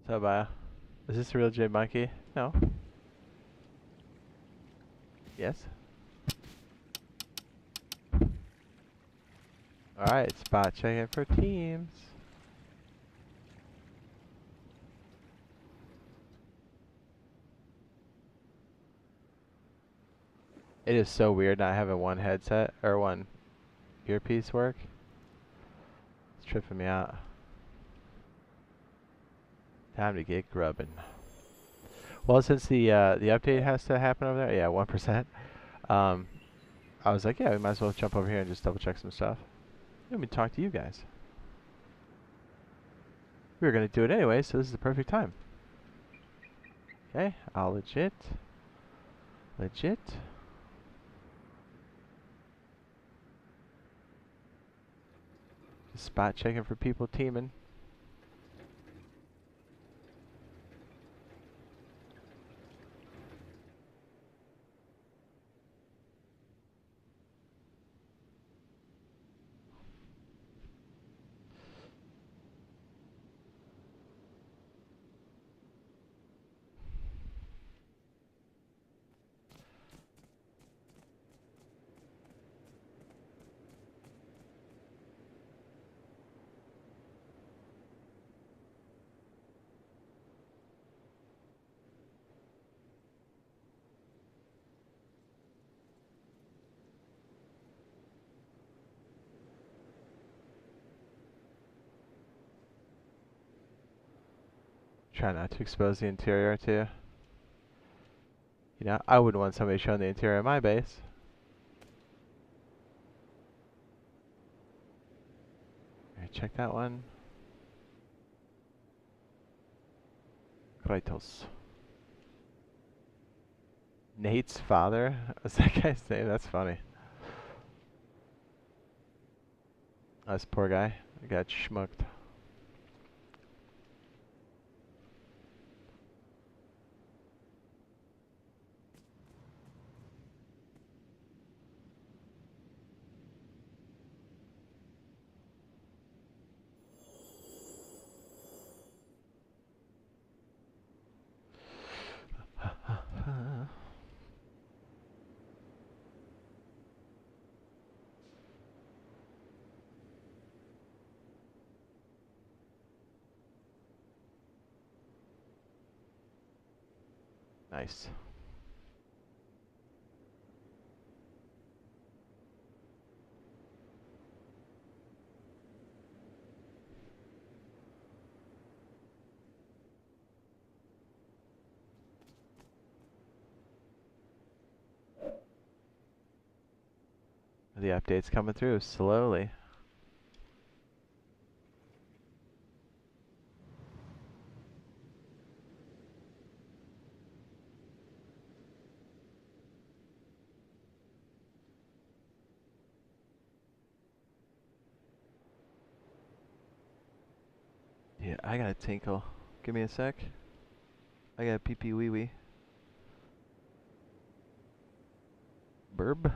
So, Bio, is this the real Jade Monkey? No. Yes. Alright, spot checking for teams. It is so weird not having one headset or one earpiece work. It's tripping me out. Time to get grubbing. Well, since the update has to happen over there, yeah, 1%. I was like, yeah, we might as well jump over here and just double check some stuff. Let me talk to you guys. We were gonna do it anyway, so this is the perfect time. Okay, I'll legit. Just spot checking for people teaming. try not to expose the interior too. You know, I wouldn't want somebody showing the interior of my base. Alright, check that one. Kratos. Nate's father? What's that guy's name? That's funny. Oh, this poor guy. He got schmucked. Nice. The update's coming through slowly. Yeah, I gotta tinkle. Give me a sec. I gotta pee pee wee wee. Burb.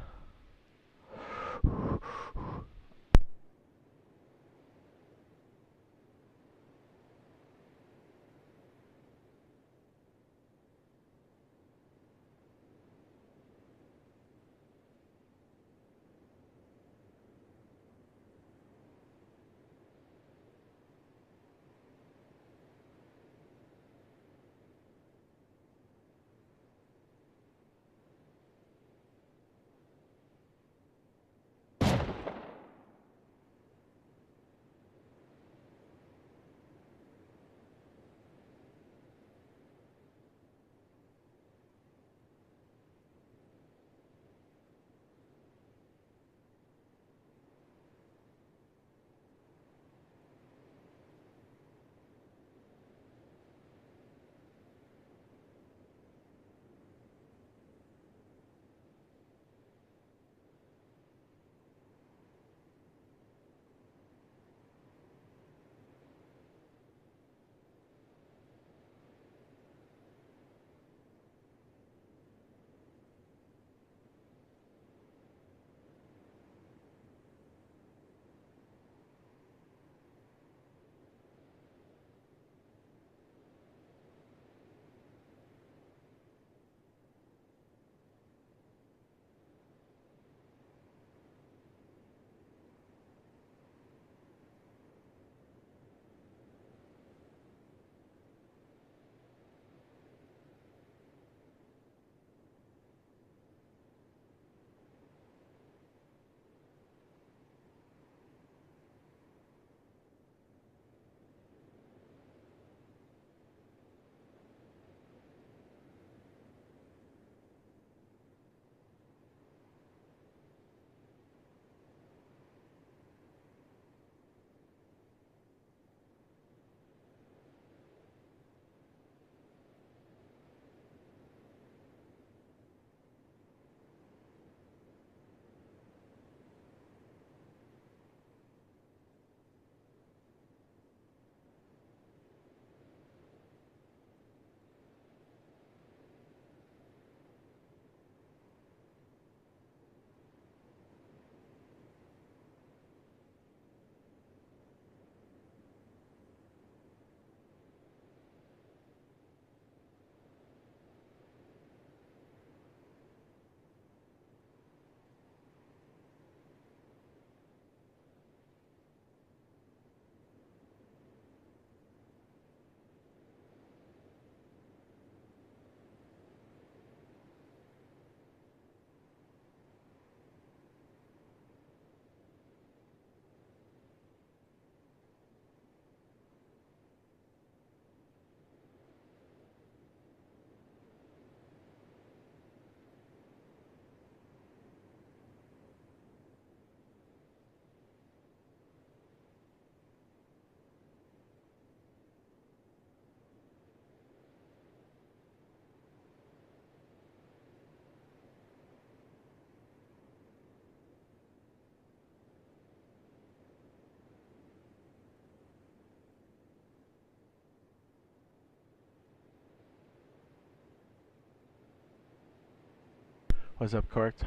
What's up, Corked?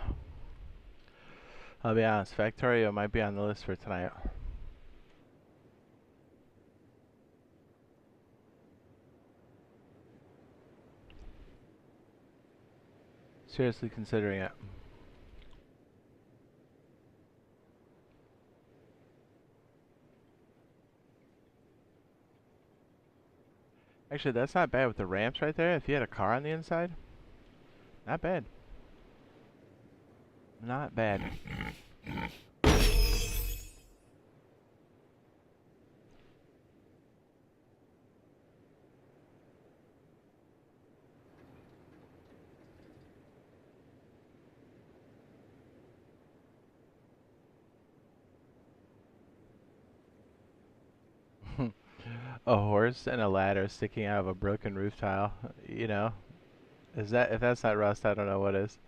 I'll be honest, Factorio might be on the list for tonight. Seriously considering it. Actually, that's not bad with the ramps right there. If you had a car on the inside, not bad. Not bad. A horse and a ladder sticking out of a broken roof tile. You know, is that if that's not rust, I don't know what is.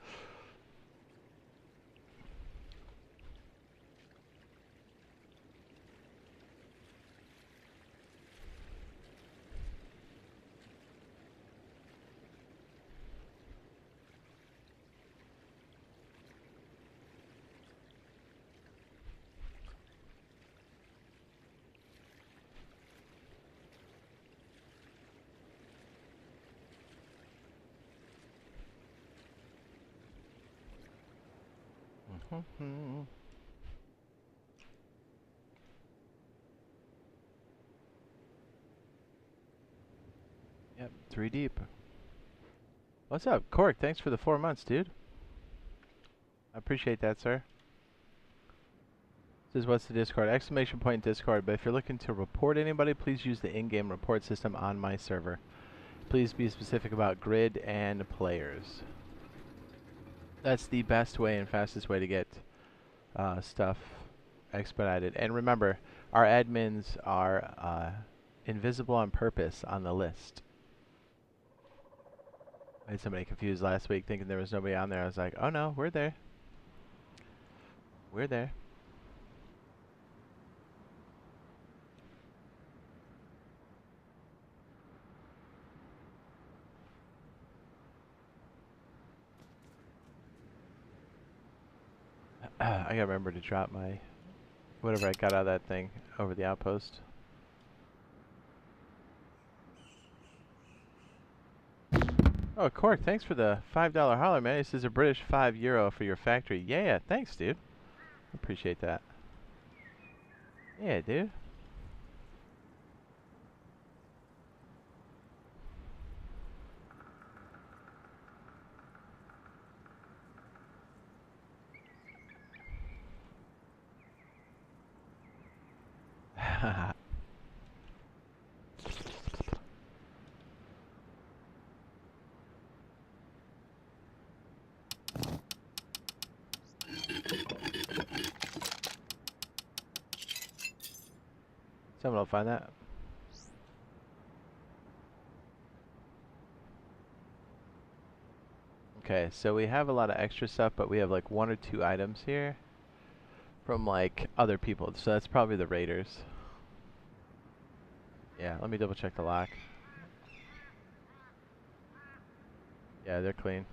Yep, 3 deep. What's up, Cork? Thanks for the 4 months, dude. I appreciate that, sir. This is what's the Discord? Exclamation point Discord. But if you're looking to report anybody, please use the in-game report system on my server. Please be specific about grid and players. That's the best way and fastest way to get stuff expedited. And remember, our admins are invisible on purpose on the list. I had somebody confused last week thinking there was nobody on there. I was like, oh no, we're there. We're there. I gotta remember to drop my whatever I got out of that thing over the outpost. Oh, Cork, thanks for the $5 holler, man. This is a British €5 for your factory. Yeah, thanks, dude. Appreciate that. Yeah, dude. Someone will find that. Okay, so we have a lot of extra stuff, but we have like 1 or 2 items here from like other people. So that's probably the raiders. Yeah, let me double check the lock. Yeah, they're clean.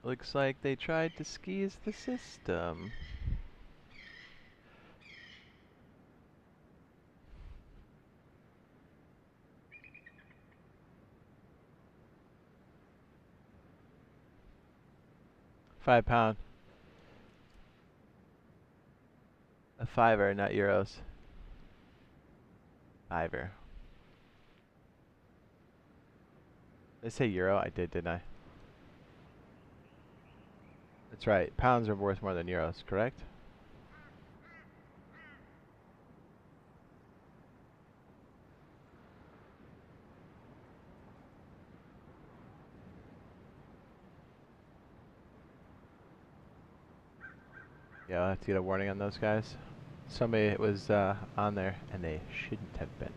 Looks like they tried to skis the system. £5. A fiver, not euros. Fiver. Did I say euro? I did, didn't I? That's right. Pounds are worth more than euros, correct? Yeah, I'll have to get a warning on those guys. Somebody was on there, and they shouldn't have been.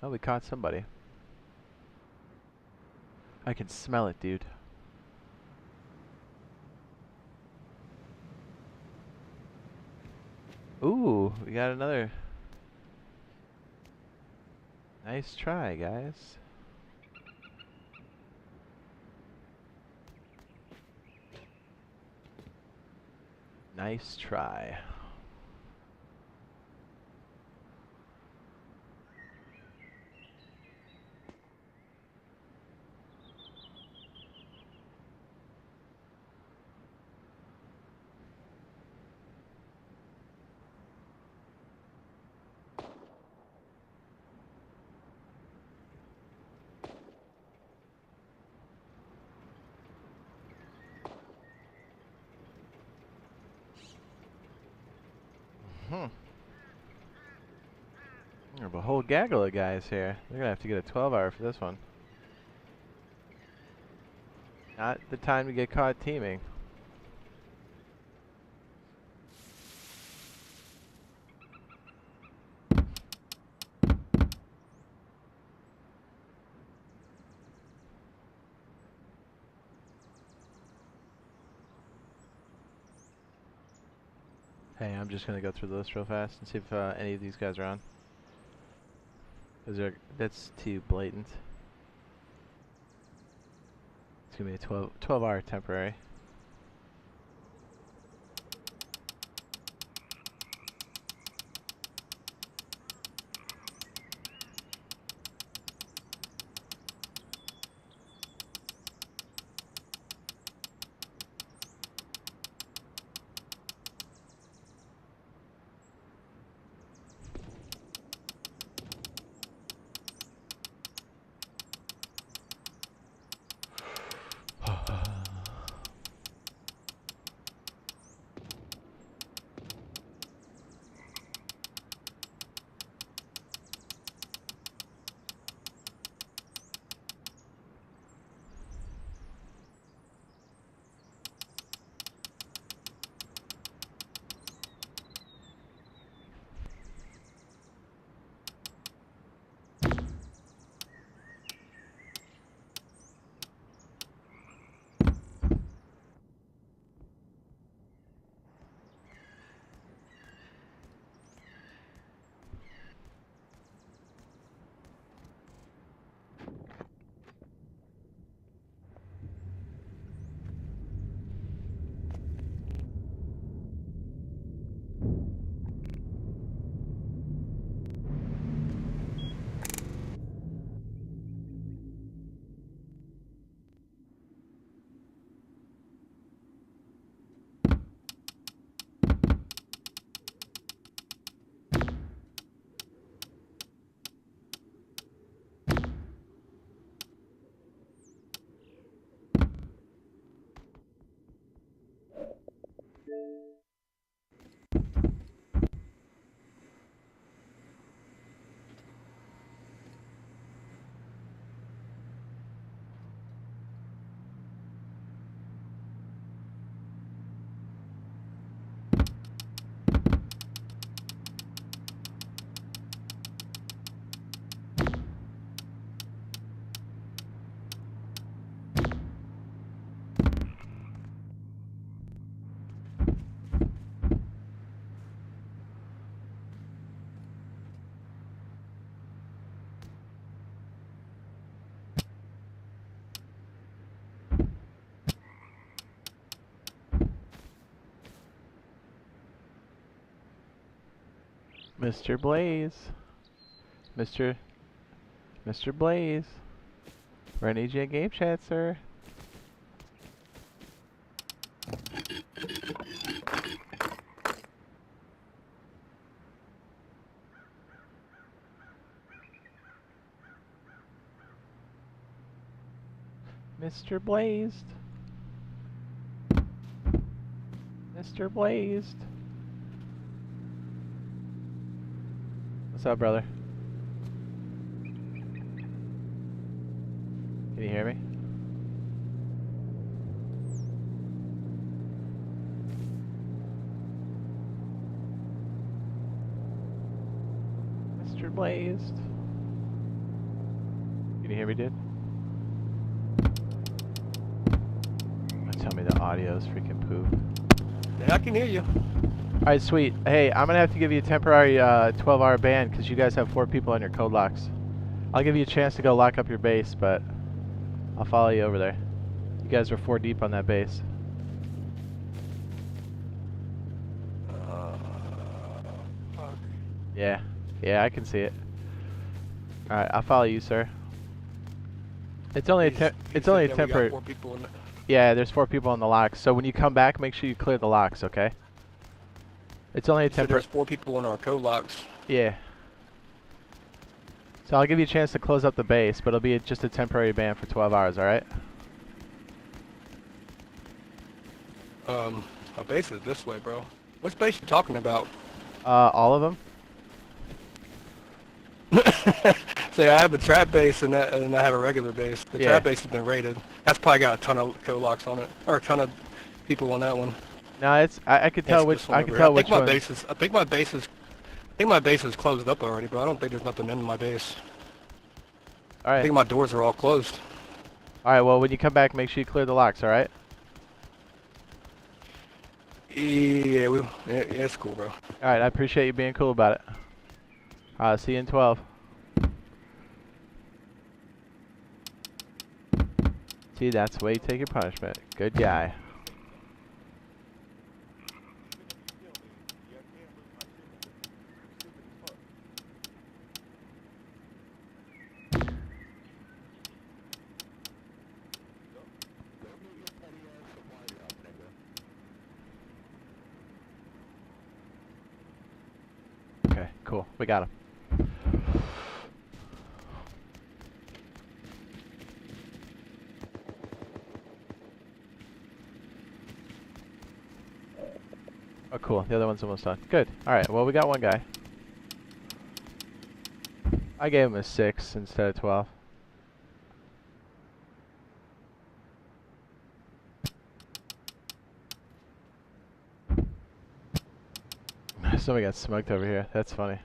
Oh, we caught somebody. I can smell it, dude. Ooh, we got another. Nice try, guys. Nice try. Hmm. We have a whole gaggle of guys here. They're gonna have to get a 12-hour for this one. Not the time to get caught teaming. Hey, I'm just gonna go through the list real fast and see if any of these guys are on. That's too blatant. It's gonna be a 12-hour temporary. Mr. Blaze. Mr. Blaze. We're gonna need you in game chat, sir. Mr. Blazed. Mr. Blazed. What's up, brother? Can you hear me? Mr. Blazed. Can you hear me, dude? tell me the audio is freaking poop. Yeah, I can hear you. Alright, sweet. Hey, I'm gonna have to give you a temporary 12-hour ban because you guys have 4 people on your code locks. I'll give you a chance to go lock up your base, but I'll follow you over there. You guys are 4 deep on that base. Fuck. Yeah. Yeah, I can see it. Alright, I'll follow you, sir. It's only it's only a temporary. 4 people in the Yeah, there's 4 people on the locks. So when you come back, make sure you clear the locks, okay? It's only a temporary. There's 4 people on our code locks. Yeah. So I'll give you a chance to close up the base, but it'll be just a temporary ban for 12 hours, alright? Our base is this way, bro. Which base you talking about? All of them? See, I have a trap base and I have a regular base. The trap base has been raided. That's probably got a ton of code locks on it, or a ton of people on that one. No, it's I could tell which I could tell which one. I think my base is closed up already, bro. I don't think there's nothing in my base. All right. I think my doors are all closed. All right. Well, when you come back, make sure you clear the locks. All right. Yeah, it's cool, bro. All right. I appreciate you being cool about it. See you in 12. See, that's the way you take your punishment. Good guy. Okay, cool. We got him. Oh, cool. The other one's almost done. Good. Alright, well, we got one guy. I gave him a 6 instead of 12. Somebody got smoked over here. That's funny.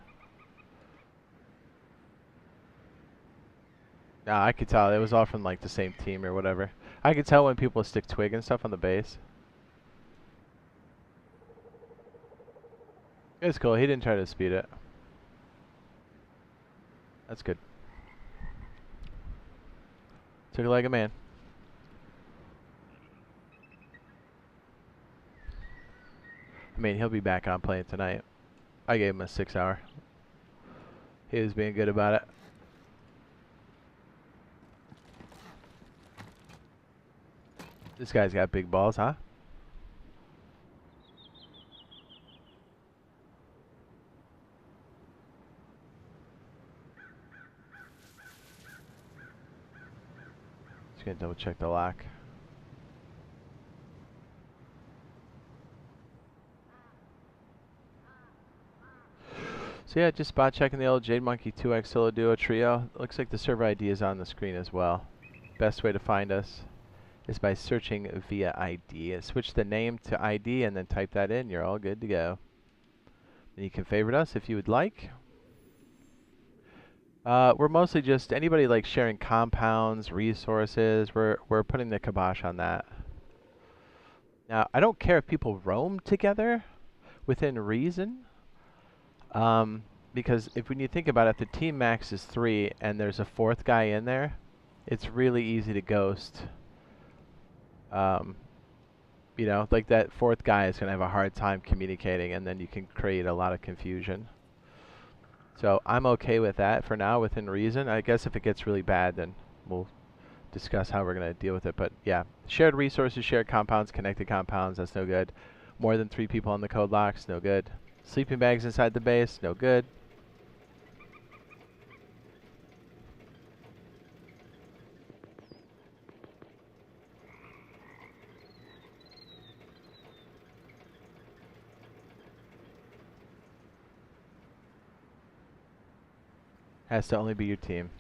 Nah, I could tell. It was all from, like, the same team or whatever. I could tell when people stick twig and stuff on the base. It's cool. He didn't try to speed it. That's good. Took it like a man. I mean, he'll be back on playing tonight. I gave him a 6 hour. He was being good about it. This guy's got big balls, huh? Just gonna double check the lock. So yeah, just spot checking the old Jade Monkey 2X Solo Duo Trio. Looks like the server ID is on the screen as well. Best way to find us is by searching via ID. Switch the name to ID and then type that in. You're all good to go. And you can favorite us if you would like. We're mostly just anybody like sharing compounds, resources. We're putting the kibosh on that. Now, I don't care if people roam together within reason. Because when you think about it, if the team max is 3 and there's a 4th guy in there, it's really easy to ghost. You know, like that 4th guy is going to have a hard time communicating, and then you can create a lot of confusion. So I'm okay with that for now, within reason. I guess if it gets really bad, then we'll discuss how we're going to deal with it. But yeah, shared resources, shared compounds, connected compounds, that's no good. More than 3 people on the code locks, no good. Sleeping bags inside the base, no good. Has to only be your team.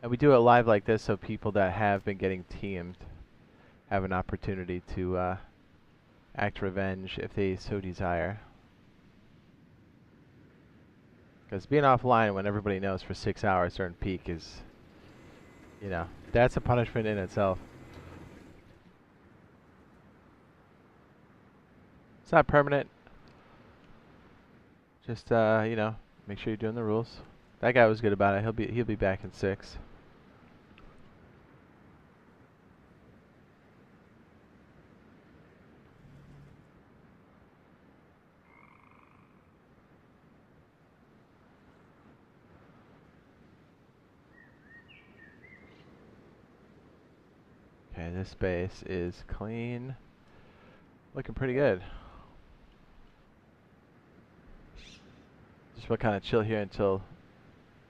And we do it live like this so people that have been getting teamed have an opportunity to act revenge if they so desire. Because being offline when everybody knows for 6 hours during peak is You know, that's a punishment in itself. It's not permanent. Just you know, make sure you're doing the rules. That guy was good about it. He'll be back in 6. Okay, this base is clean. Looking pretty good. Just we'll kind of chill here until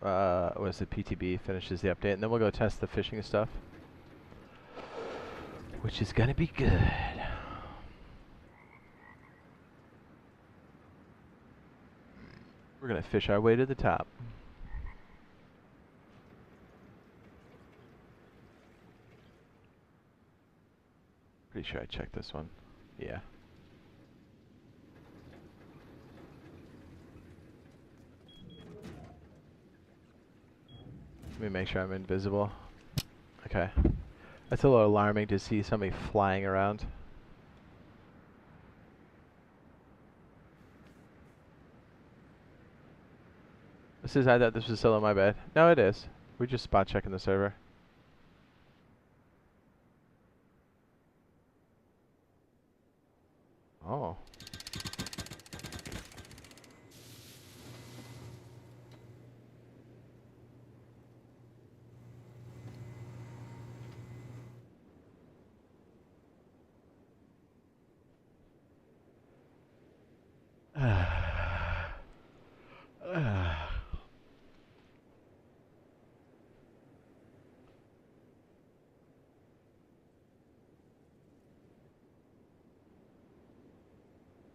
what is it, PTB finishes the update, and then we'll go test the fishing stuff, which is gonna be good. We're gonna fish our way to the top. Pretty sure I checked this one. Yeah. Let me make sure I'm invisible. Okay. That's a little alarming to see somebody flying around. I thought this was solo, my bad. No, it is. We're just spot checking the server. Oh.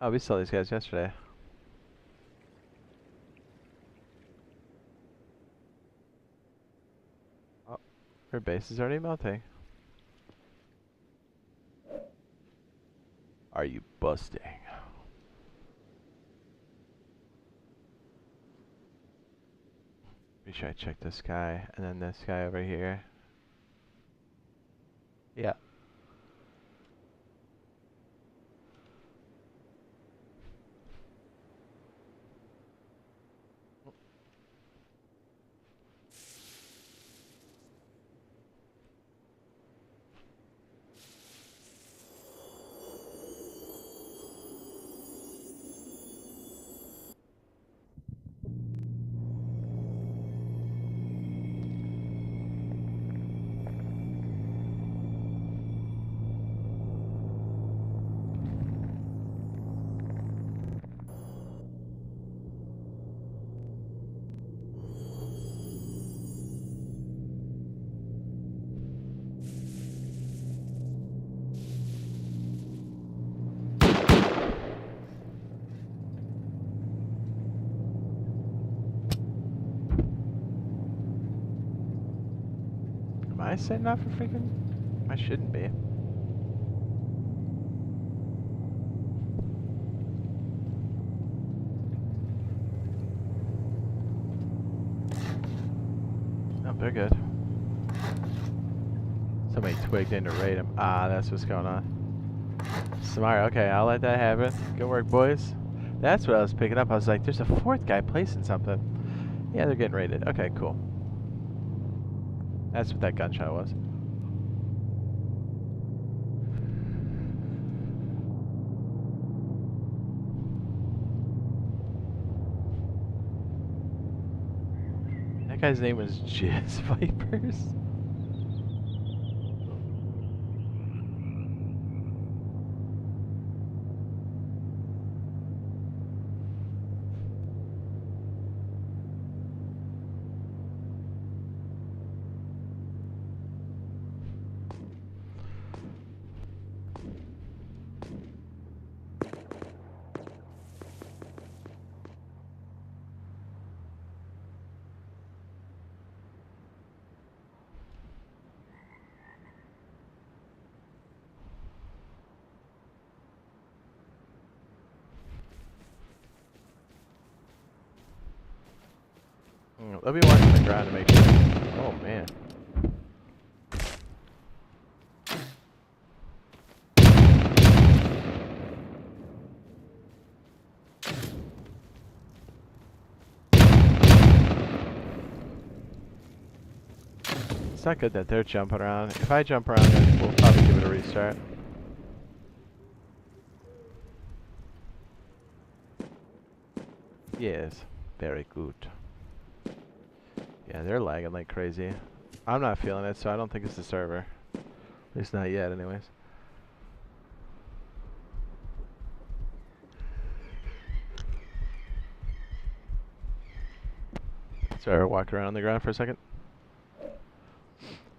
Oh, we saw these guys yesterday. Oh, their base is already melting. Are you busting? Make sure I check this guy and then this guy over here. Yeah. Am I setting up for freaking? I shouldn't be. Oh, they're good. Somebody twigged in to raid him. Ah, that's what's going on. Smart. Okay, I'll let that happen. Good work, boys. That's what I was picking up. I was like, there's a 4th guy placing something. Yeah, they're getting raided. Okay, cool. That's what that gunshot was. That guy's name was Jizz Vipers. Let me watch the ground to make sure. Oh man. It's not good that they're jumping around. If I jump around, then we'll probably give it a restart. Yes, very good. Yeah, they're lagging like crazy. I'm not feeling it, so I don't think it's the server. At least not yet, anyways. Sorry, walk around on the ground for a second.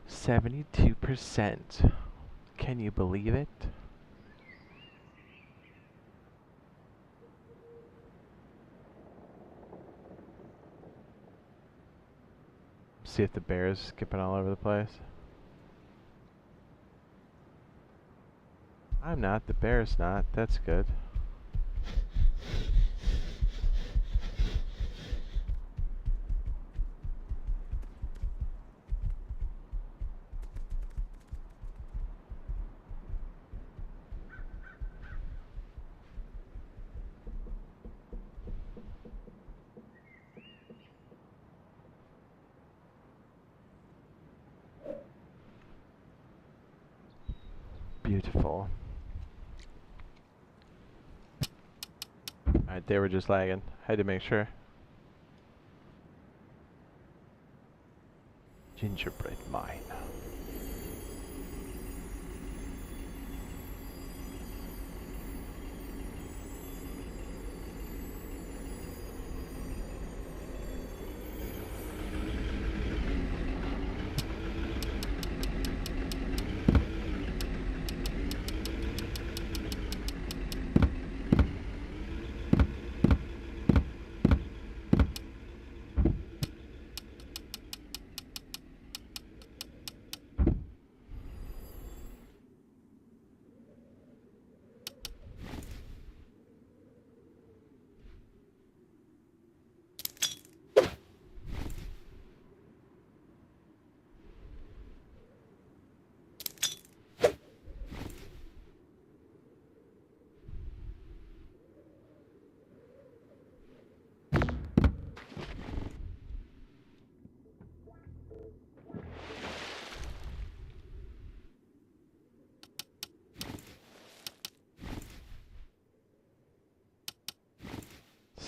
72%. Can you believe it? See if the bear's skipping all over the place. I'm not, the bear's not. That's good. Beautiful. Alright, they were just lagging. Had to make sure. Gingerbread mine.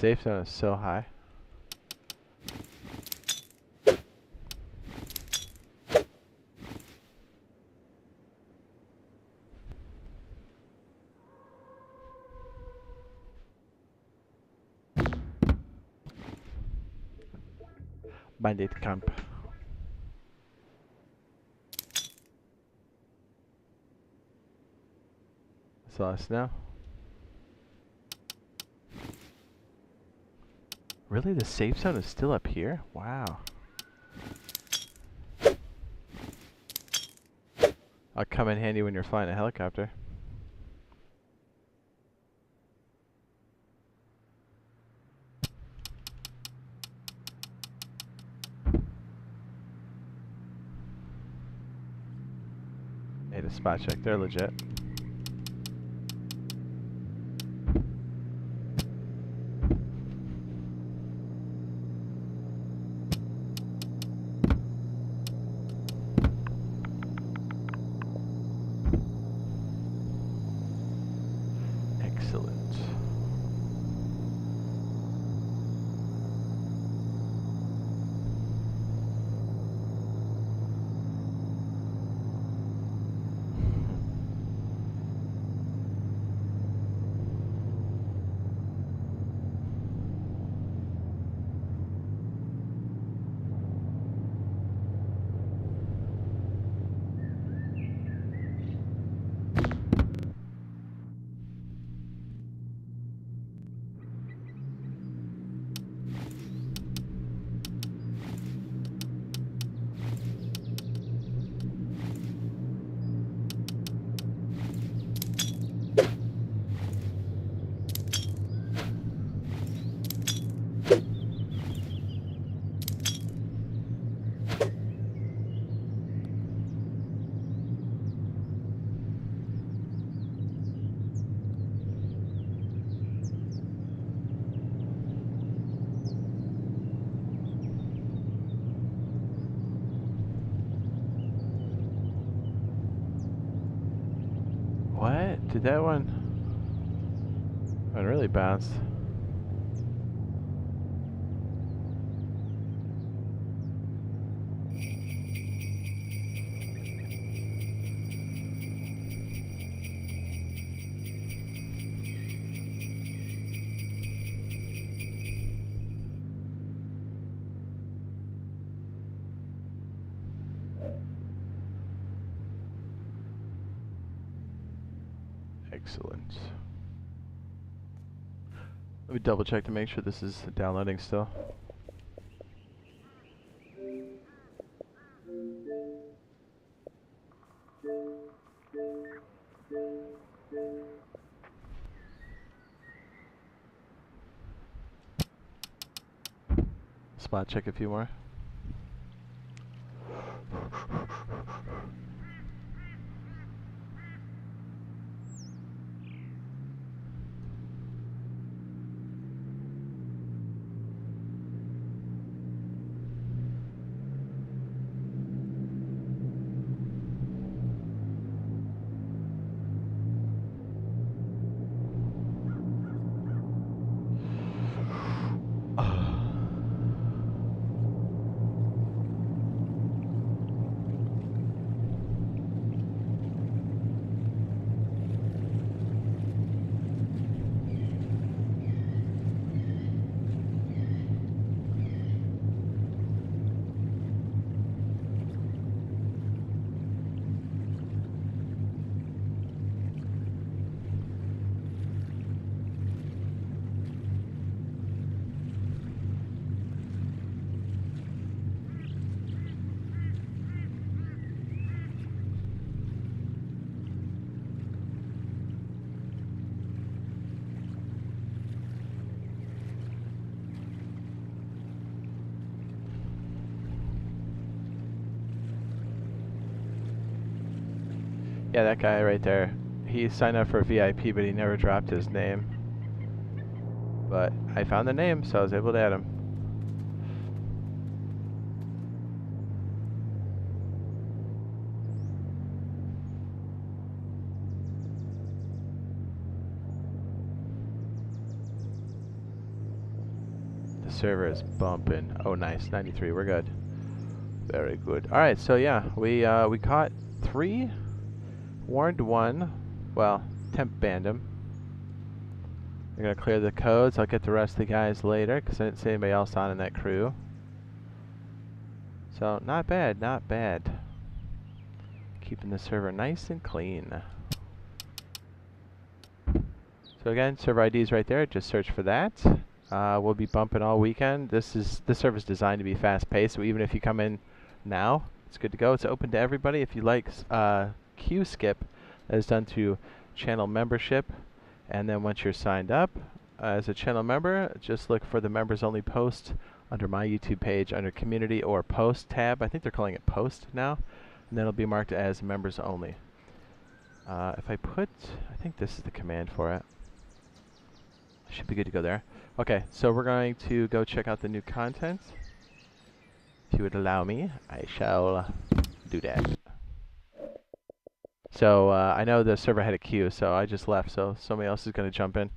Safe zone is so high. Bandit camp. Saw us now. Really? The safe zone is still up here? Wow. I'll come in handy when you're flying a helicopter. Made a spot check. They're legit. Excellent. What? Did that one really bounced? Excellent. Let me double check to make sure this is downloading still. Spot check a few more. Yeah, that guy right there. He signed up for VIP, but he never dropped his name. But I found the name, so I was able to add him. The server is bumping. Oh, nice. 93. We're good. Very good. All right, so yeah, we caught 3, warned 1. Well, temp banned him. We're gonna clear the codes. I'll get the rest of the guys later because I didn't see anybody else on in that crew. So not bad, not bad. Keeping the server nice and clean. So again, server ID is right there. Just search for that. We'll be bumping all weekend. This server is designed to be fast-paced, so even if you come in now, it's good to go. It's open to everybody. If you like queue skip, that is done through channel membership. And then once you're signed up as a channel member, just look for the members only post under my YouTube page under community or post tab. I think they're calling it post now. And then it'll be marked as members only. If I think this is the command for it. Should be good to go there. Okay, so we're going to go check out the new content. If you would allow me, I shall do that. So I know the server had a queue, so I just left, so somebody else is going to jump in.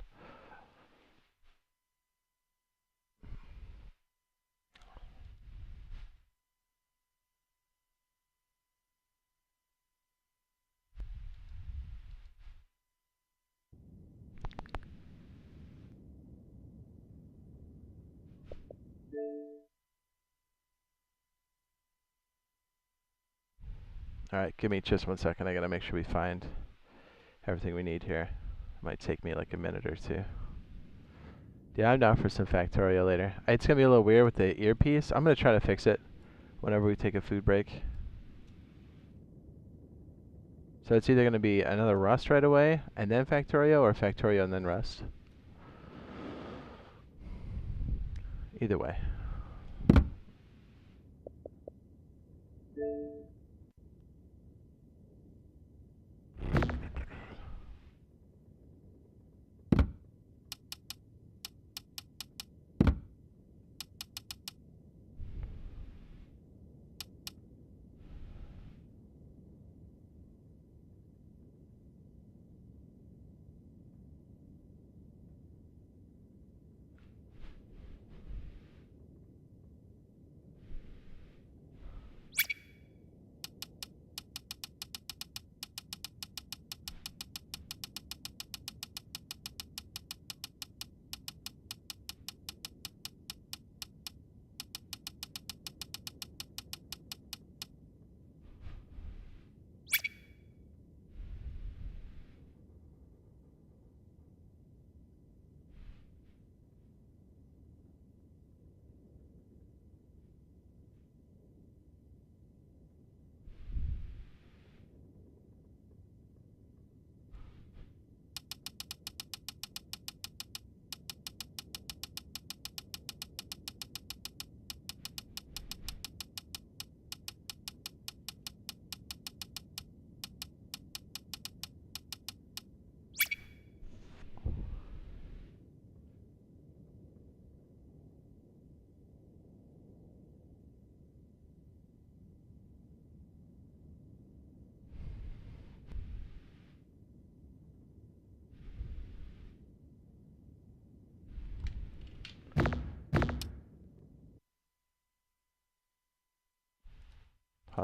Alright, give me just 1 second. I gotta make sure we find everything we need here. It might take me like a minute or two. Yeah, I'm down for some Factorio later. It's gonna be a little weird with the earpiece. I'm gonna try to fix it whenever we take a food break. So it's either gonna be another Rust right away, and then Factorio, or Factorio and then Rust. Either way.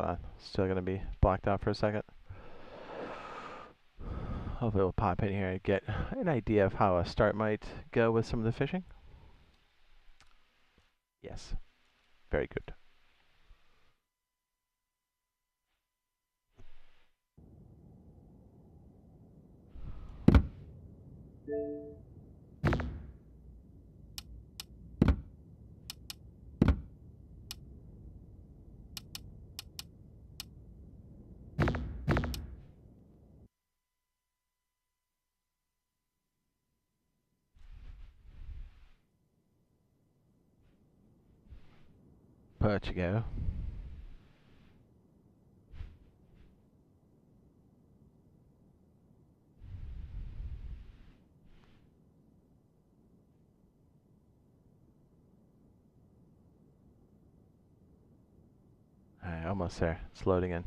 Hold on. Still going to be blocked out for a second. Hopefully we'll pop in here and get an idea of how a start might go with some of the fishing. Yes. Very good. But you go. Alright, almost there. It's loading in.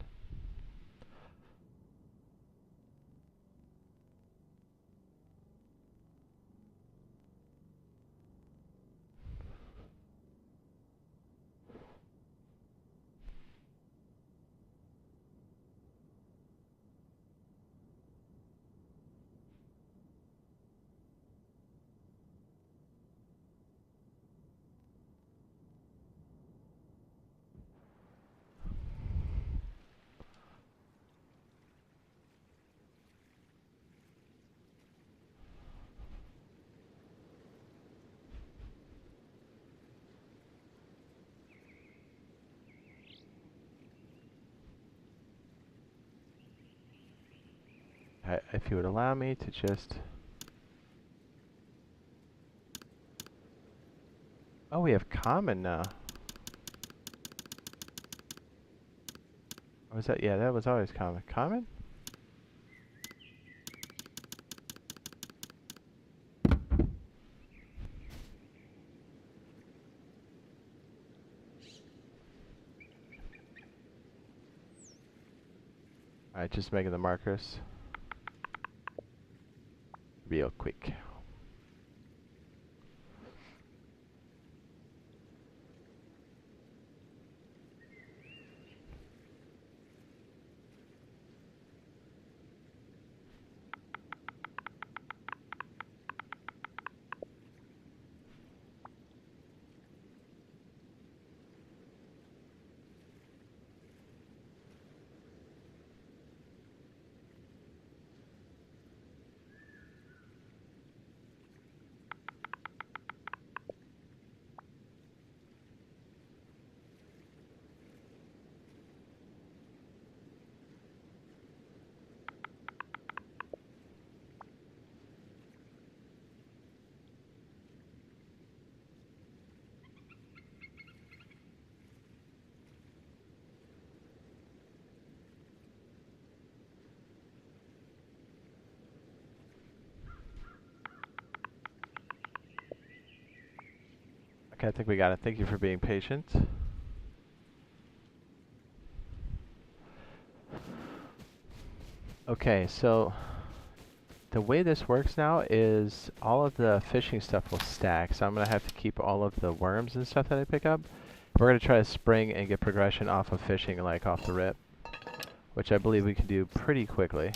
If you would allow me to just... Oh, we have common now. Or was that? Yeah, that was always common. Common? Alright, just making the markers real quick. Okay, I think we got it. Thank you for being patient. Okay, so the way this works now is all of the fishing stuff will stack. So I'm going to have to keep all of the worms and stuff that I pick up. We're going to try to spring and get progression off of fishing, like off the rip, which I believe we can do pretty quickly.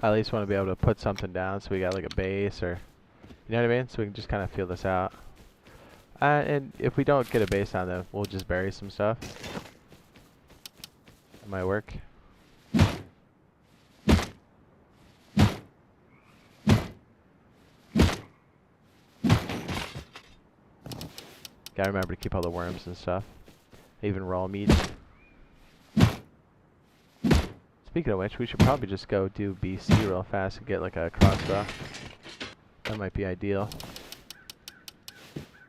I at least want to be able to put something down so we got like a base, or you know what I mean? So we can just kind of feel this out. And if we don't get a base down, then we'll just bury some stuff. That might work. Gotta remember to keep all the worms and stuff. Even raw meat. Speaking of which, we should probably just go do BC real fast and get like a crossbow. That might be ideal.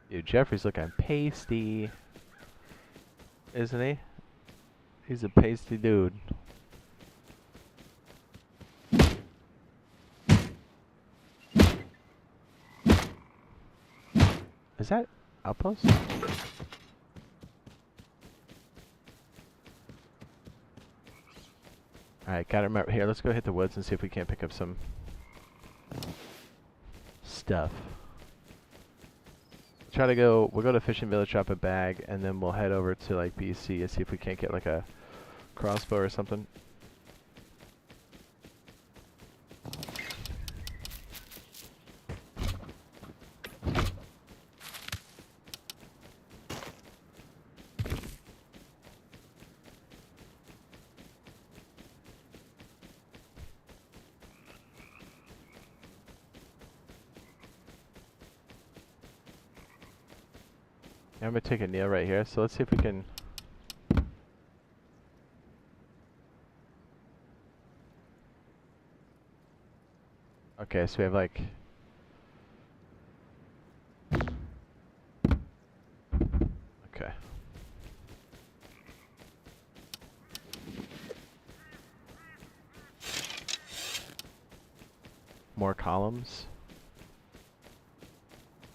Dude, Jeffrey's looking pasty. Isn't he? He's a pasty dude. Is that outpost? Alright, gotta remember. Here, let's go hit the woods and see if we can't pick up some stuff. Try to go, we'll go to Fishing Village, drop a bag, and then we'll head over to like BC and see if we can't get like a crossbow or something. I'm gonna take a kneel right here, so let's see if we can. Okay, so we have like. Okay. More columns.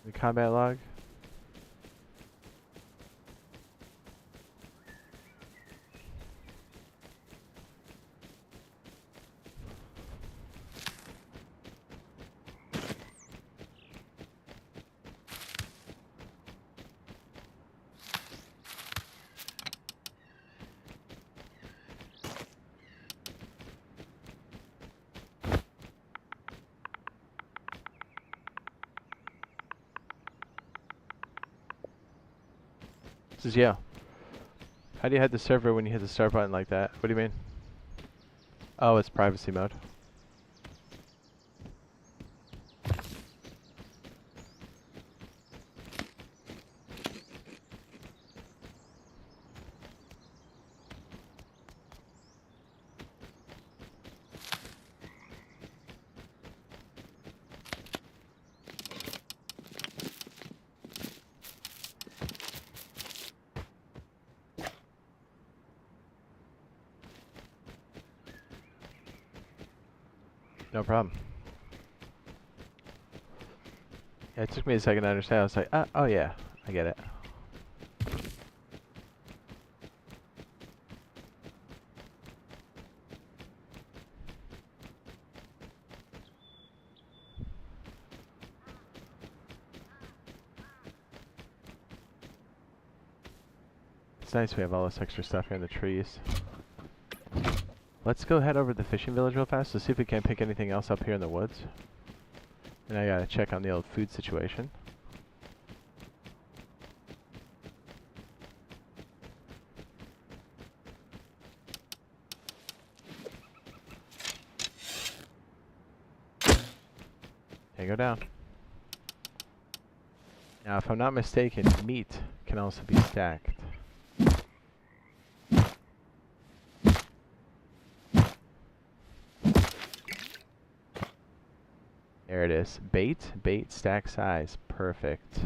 The combat log. This is Yo. How do you hide the server when you hit the start button like that? What do you mean? Oh, it's privacy mode. No problem. Yeah, it took me a second to understand. I was like, oh yeah, I get it. It's nice we have all this extra stuff here in the trees. Let's go head over to the fishing village real fast to see if we can't pick anything else up here in the woods. And I gotta check on the old food situation. Okay, go down. Now, if I'm not mistaken, meat can also be stacked. There it is. Bait, stack size. Perfect.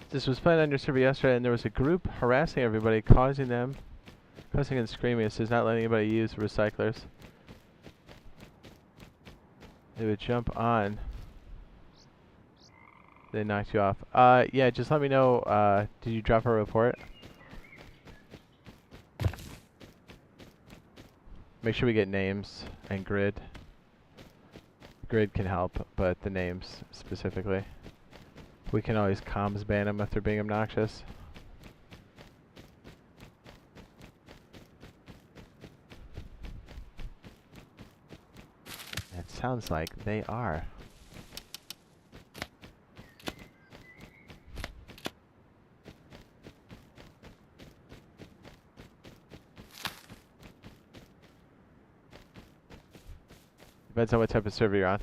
This was playing on your server yesterday, and there was a group harassing everybody, cussing and screaming. It says not letting anybody use recyclers. They would jump on. They knocked you off. Yeah, just let me know. Did you drop a report? Make sure we get names and grid. Grid can help, but the names specifically. We can always comms ban them if they're being obnoxious. It sounds like they are. Depends on what type of server you're on.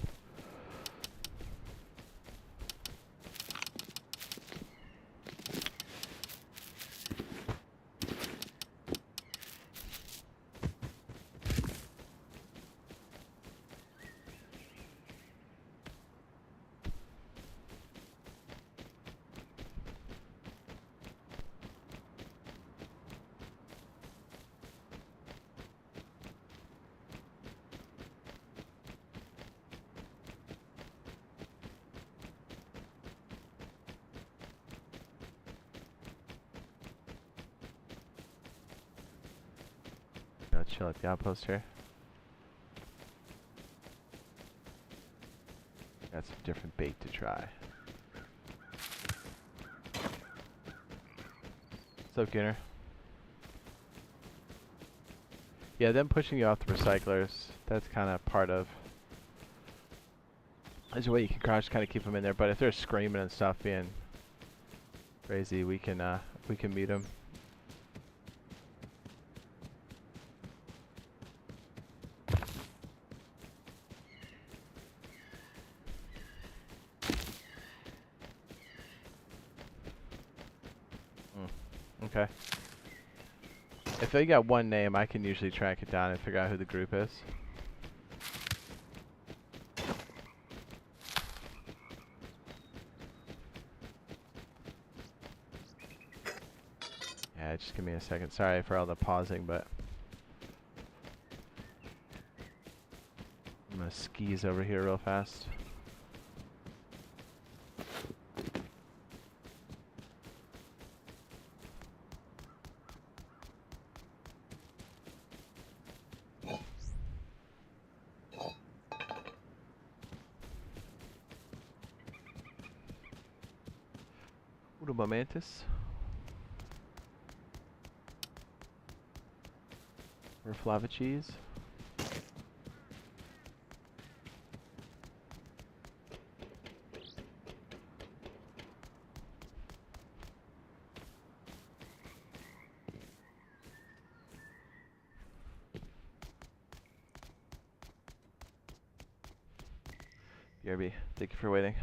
chill at the outpost here. Got some different bait to try. What's up, Gunner? Yeah, them pushing you off the recyclers, that's kind of part of... There's a way you can crouch, kind of keep them in there, but if they're screaming and stuff, being crazy, we can mute them. Okay. If they got one name, I can usually track it down and figure out who the group is. Yeah, just give me a second. Sorry for all the pausing, but I'm gonna skis over here real fast. What about Mantis? Or Flava Cheese? BRB, thank you for waiting.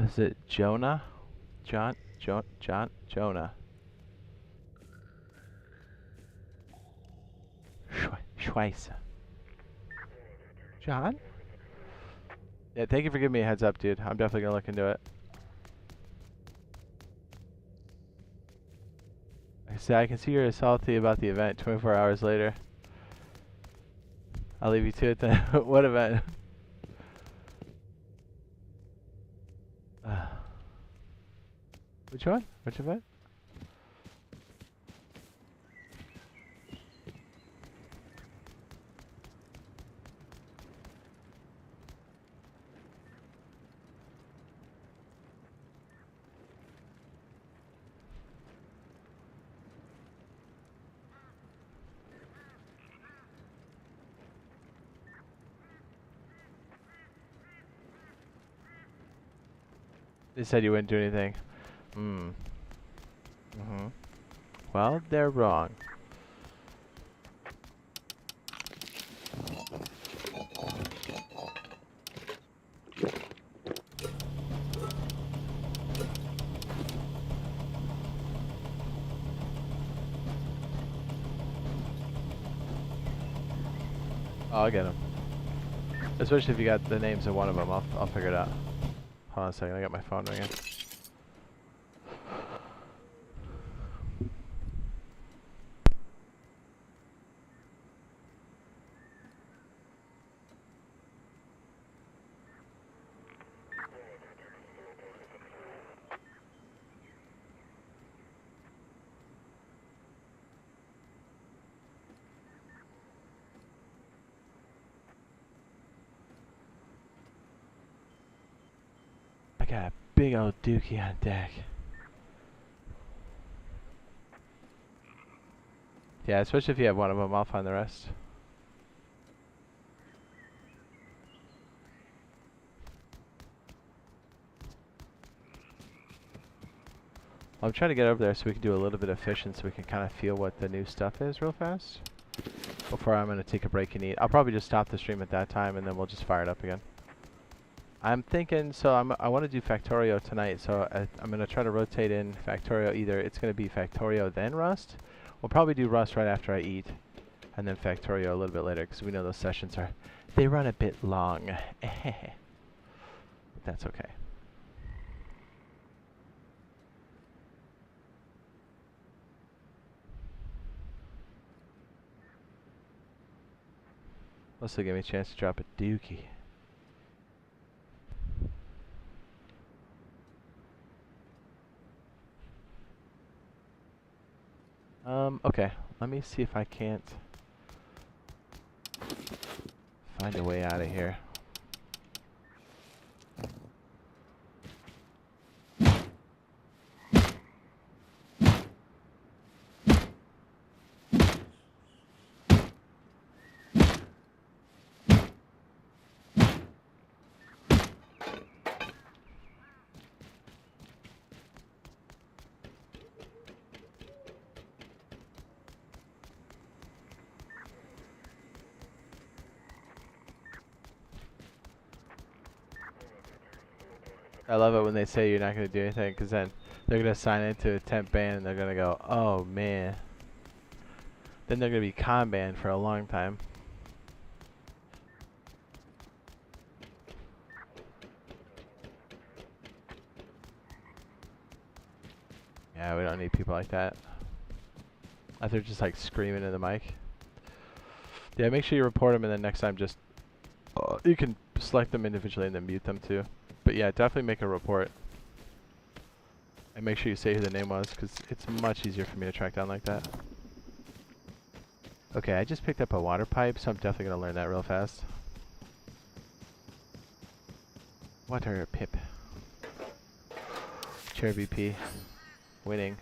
Was it Jonah? Jonah. Schweiss. John? Yeah, thank you for giving me a heads up, dude. I'm definitely gonna look into it. I can see you're salty about the event 24 hours later. I'll leave you to it then. What event? Which one? Which event? They said you wouldn't do anything. Well, they're wrong. Oh, I'll get them. Especially if you got the names of one of them, I'll figure it out. Hold on a second, I got my phone ringing. I got a big old dookie on deck. Yeah, especially if you have one of them, I'll find the rest. I'm trying to get over there so we can do a little bit of fishing so we can kind of feel what the new stuff is real fast. Before I'm going to take a break and eat. I'll probably just stop the stream at that time and then we'll just fire it up again. I'm thinking, so I want to do Factorio tonight, so I'm going to try to rotate in Factorio. Either it's going to be Factorio then Rust. We'll probably do Rust right after I eat. And then Factorio a little bit later because we know those sessions they run a bit long. That's okay. Also give me a chance to drop a dookie. Okay. Let me see if I can't find a way out of here. I love it when they say you're not going to do anything, because then they're going to sign into a temp ban and they're going to go, oh man. Then they're going to be con banned for a long time. Yeah, we don't need people like that. They're just like screaming in the mic. Yeah, make sure you report them and then next time just, you can select them individually and then mute them too. But yeah, definitely make a report. And make sure you say who the name was, because it's much easier for me to track down like that. Okay, I just picked up a water pipe, so I'm definitely going to learn that real fast. Water pip. Chair VP. Winning.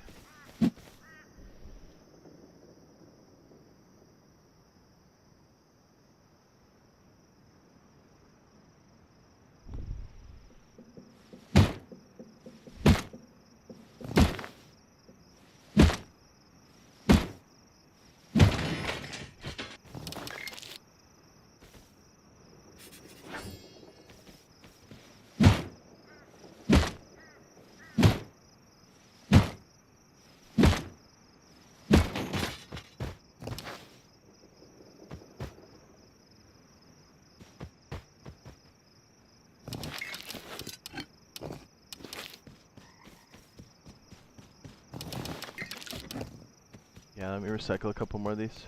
Yeah, let me recycle a couple more of these.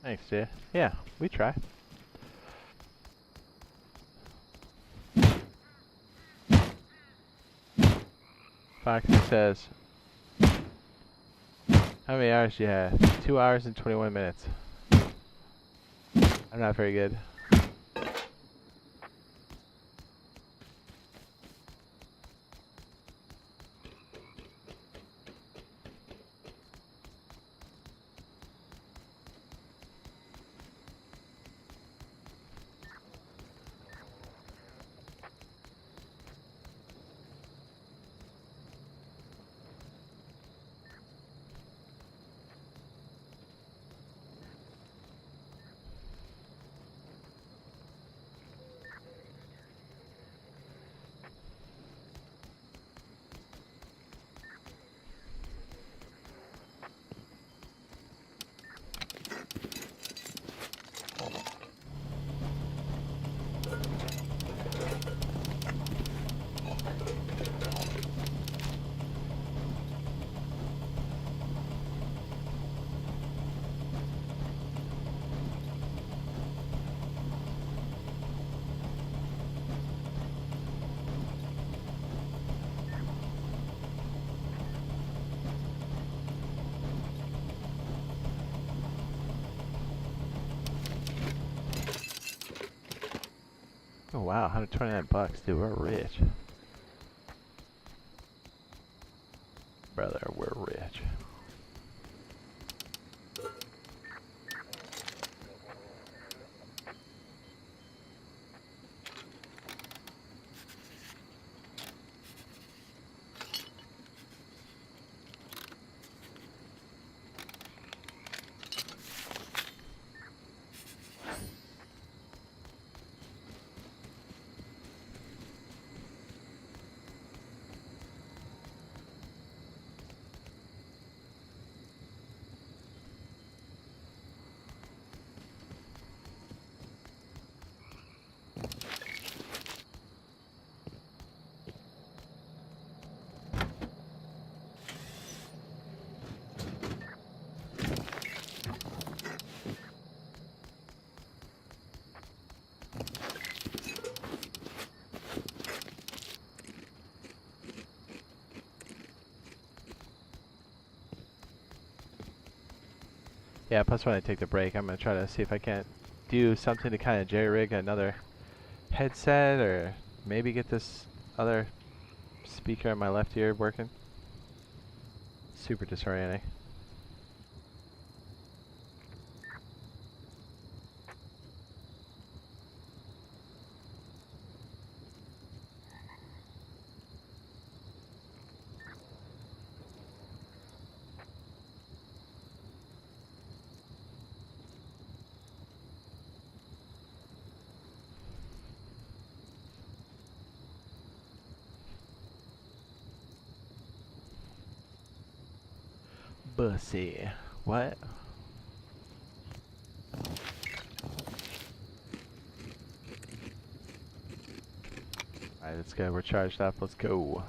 Thanks, dude. Yeah, we try. Foxy says, how many hours do you have? 2 hours and 21 minutes. I'm not very good. Oh wow, 129 bucks, dude. We're rich. Brother, we're rich. Yeah, plus when I take the break, I'm gonna try to see if I can't do something to kind of jerry-rig another headset, or maybe get this other speaker in my left ear working. Super disorienting. Bussy. What? Alright, let's go. We're charged up. Let's go.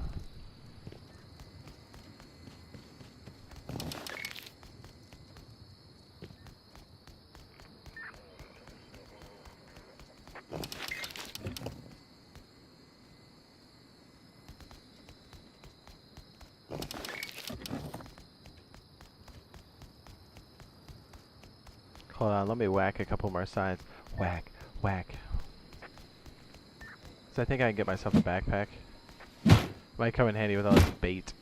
Hold on, let me whack a couple more signs. Whack, whack. So I think I can get myself a backpack. Might come in handy with all this bait.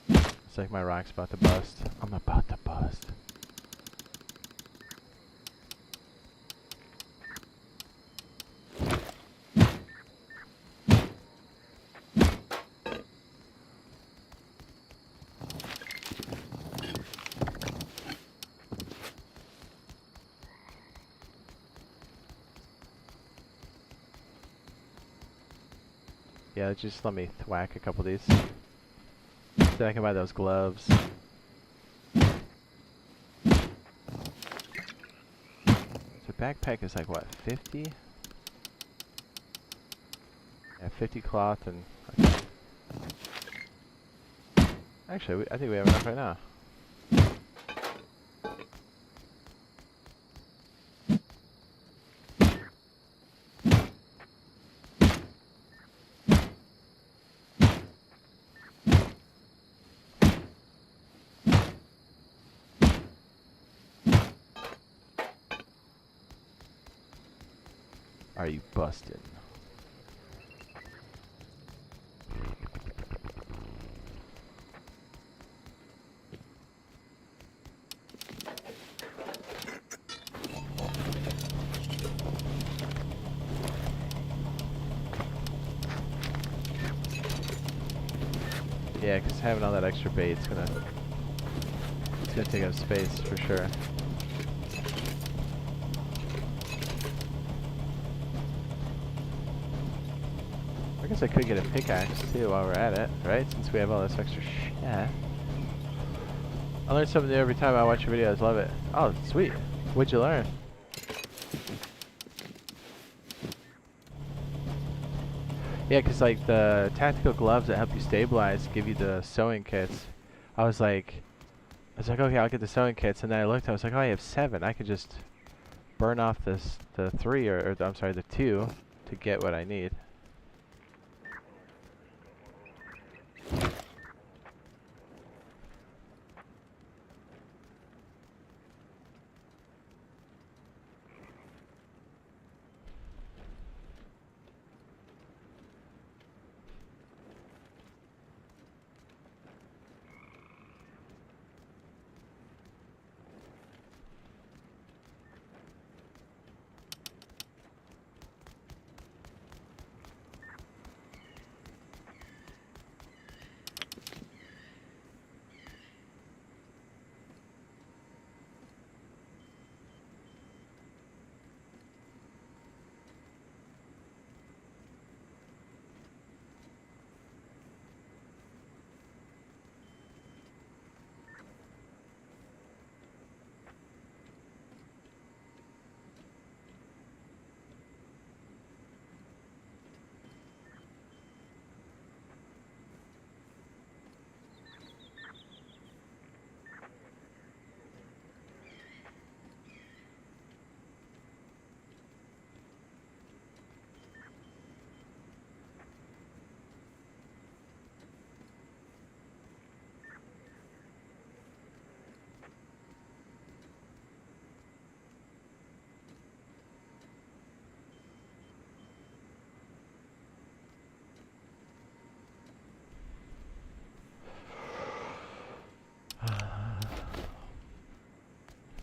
It's like my rock's about to bust. I'm about to bust. Yeah, just let me thwack a couple of these. So I can buy those gloves. So backpack is like what, 50? Yeah, 50 cloth and... Okay. Actually, I think we have enough right now. Are you busted? Yeah, because having all that extra bait is gonna take up space for sure. I guess I could get a pickaxe too while we're at it, right? Since we have all this extra shit. I learn something new every time I watch your videos. Love it. Oh, sweet. What'd you learn? Yeah, because like the tactical gloves that help you stabilize give you the sewing kits. I was like, okay, I'll get the sewing kits, and then I looked. I was like, oh, I have 7. I could just burn off the 3 or I'm sorry, the 2 to get what I need.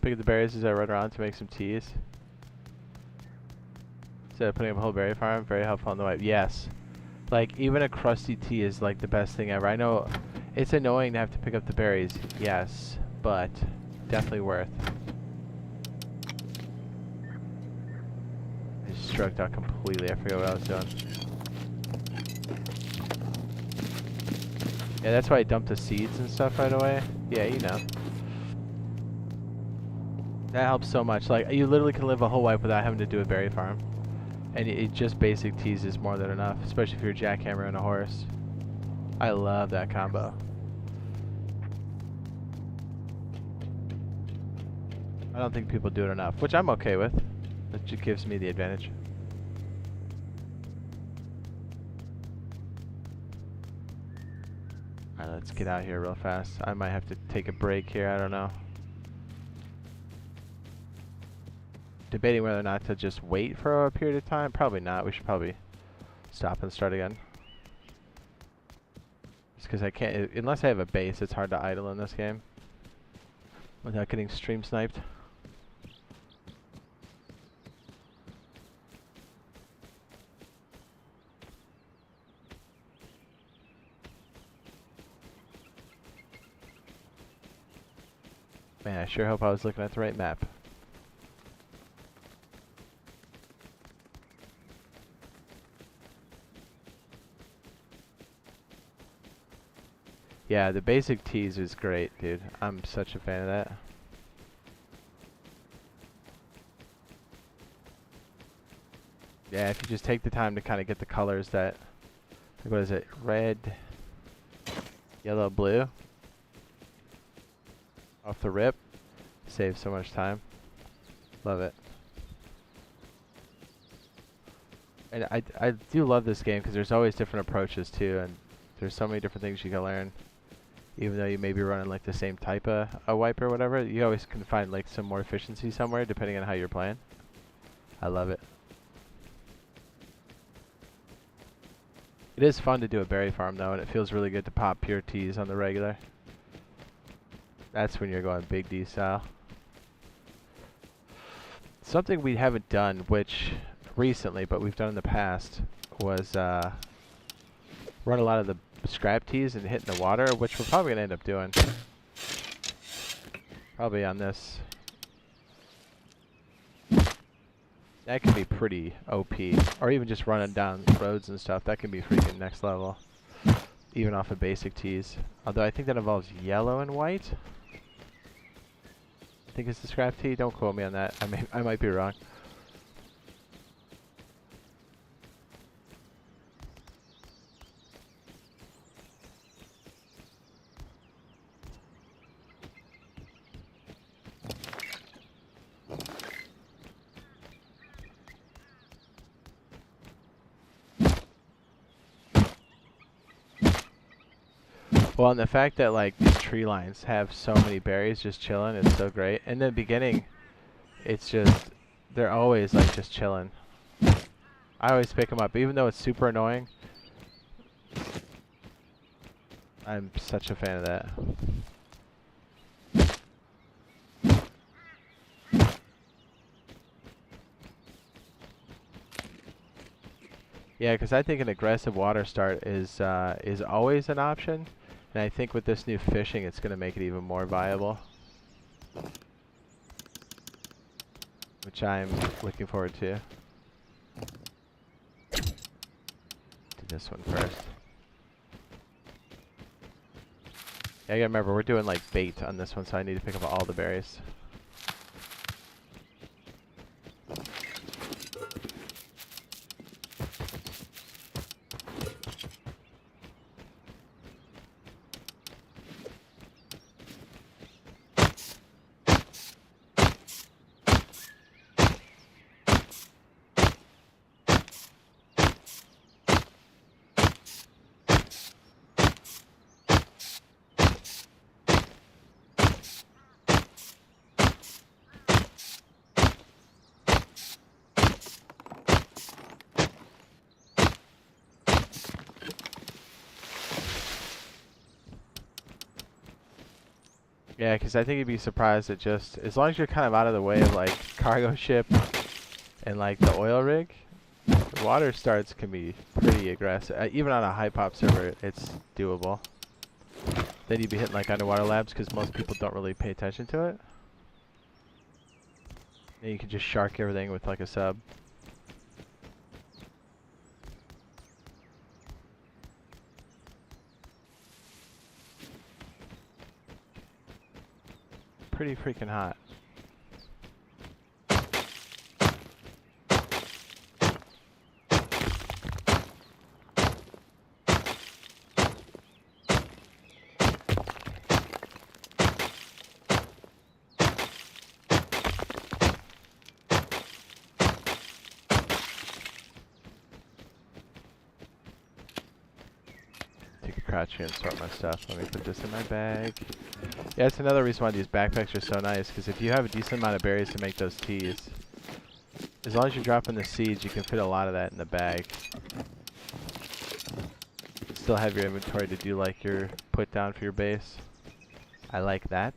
Pick up the berries as I run around to make some teas. Instead of putting up a whole berry farm, very helpful on the way. Yes. Like, even a crusty tea is like the best thing ever. I know it's annoying to have to pick up the berries, yes, but definitely worth. I just stroked out completely. I forgot what I was doing. Yeah, that's why I dumped the seeds and stuff right away. Yeah, you know. That helps so much. Like, you literally can live a whole life without having to do a berry farm. And it just basic teas is more than enough, especially if you're a jackhammer and a horse. I love that combo. I don't think people do it enough, which I'm okay with. That just gives me the advantage. Alright, let's get out here real fast. I might have to take a break here, I don't know. Debating whether or not to just wait for a period of time. Probably not. We should probably stop and start again. Just because I can't, unless I have a base, it's hard to idle in this game without getting stream sniped. Man, I sure hope I was looking at the right map. Yeah, the basic tease is great, dude. I'm such a fan of that. Yeah, if you just take the time to kind of get the colors that, like, what is it? Red, yellow, blue. Off the rip. Saves so much time. Love it. And I do love this game because there's always different approaches too, and there's so many different things you can learn. Even though you may be running like the same type of a wipe or whatever, you always can find like some more efficiency somewhere depending on how you're playing. I love it. It is fun to do a berry farm though, and it feels really good to pop pure teas on the regular. That's when you're going big D style. Something we haven't done, which recently, but we've done in the past, was run a lot of the scrap teas and hit in the water, which we're probably gonna end up doing. Probably on this. That can be pretty OP, or even just running down roads and stuff. That can be freaking next level, even off of basic teas. Although I think that involves yellow and white. I think it's the scrap tea. Don't quote me on that. I might be wrong. Well, and the fact that like these tree lines have so many berries just chilling is so great. In the beginning, it's just, they're always like just chilling. I always pick them up, even though it's super annoying. I'm such a fan of that. Yeah, because I think an aggressive water start is always an option. And I think with this new fishing, it's going to make it even more viable. Which I'm looking forward to. Do this one first. Yeah, I gotta remember, we're doing like bait on this one, so I need to pick up all the berries. Yeah, because I think you'd be surprised at just, as long as you're kind of out of the way of like cargo ship and like the oil rig, the water starts can be pretty aggressive. Even on a high pop server, it's doable. Then you'd be hitting like underwater labs because most people don't really pay attention to it. And you can just shark everything with like a sub. Pretty freaking hot. crouch here and sort my stuff. Let me put this in my bag. Yeah, it's another reason why these backpacks are so nice, because if you have a decent amount of berries to make those teas, as long as you're dropping the seeds, you can fit a lot of that in the bag. Still have your inventory to do like your put down for your base. I like that.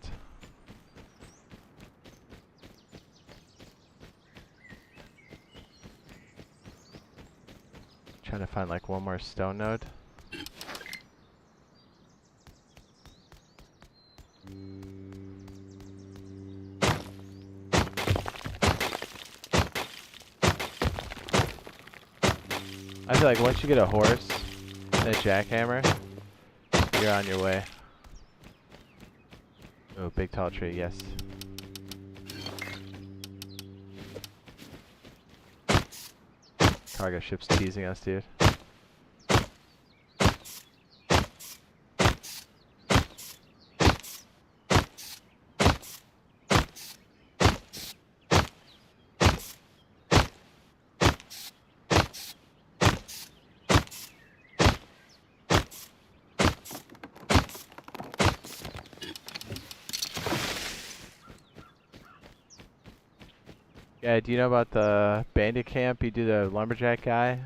Trying to find like one more stone node. I feel like once you get a horse and a jackhammer, you're on your way. Oh, big tall tree, yes. Cargo ship's teasing us, dude. Yeah, do you know about the bandit camp? You do the lumberjack guy,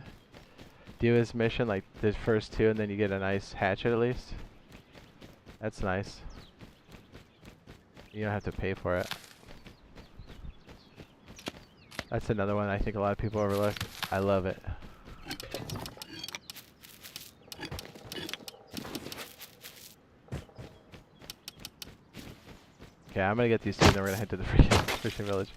do his mission, like the first two, and then you get a nice hatchet at least. That's nice. You don't have to pay for it. That's another one I think a lot of people overlook. I love it. Okay, I'm gonna get these two, and then we're gonna head to the freaking fishing village.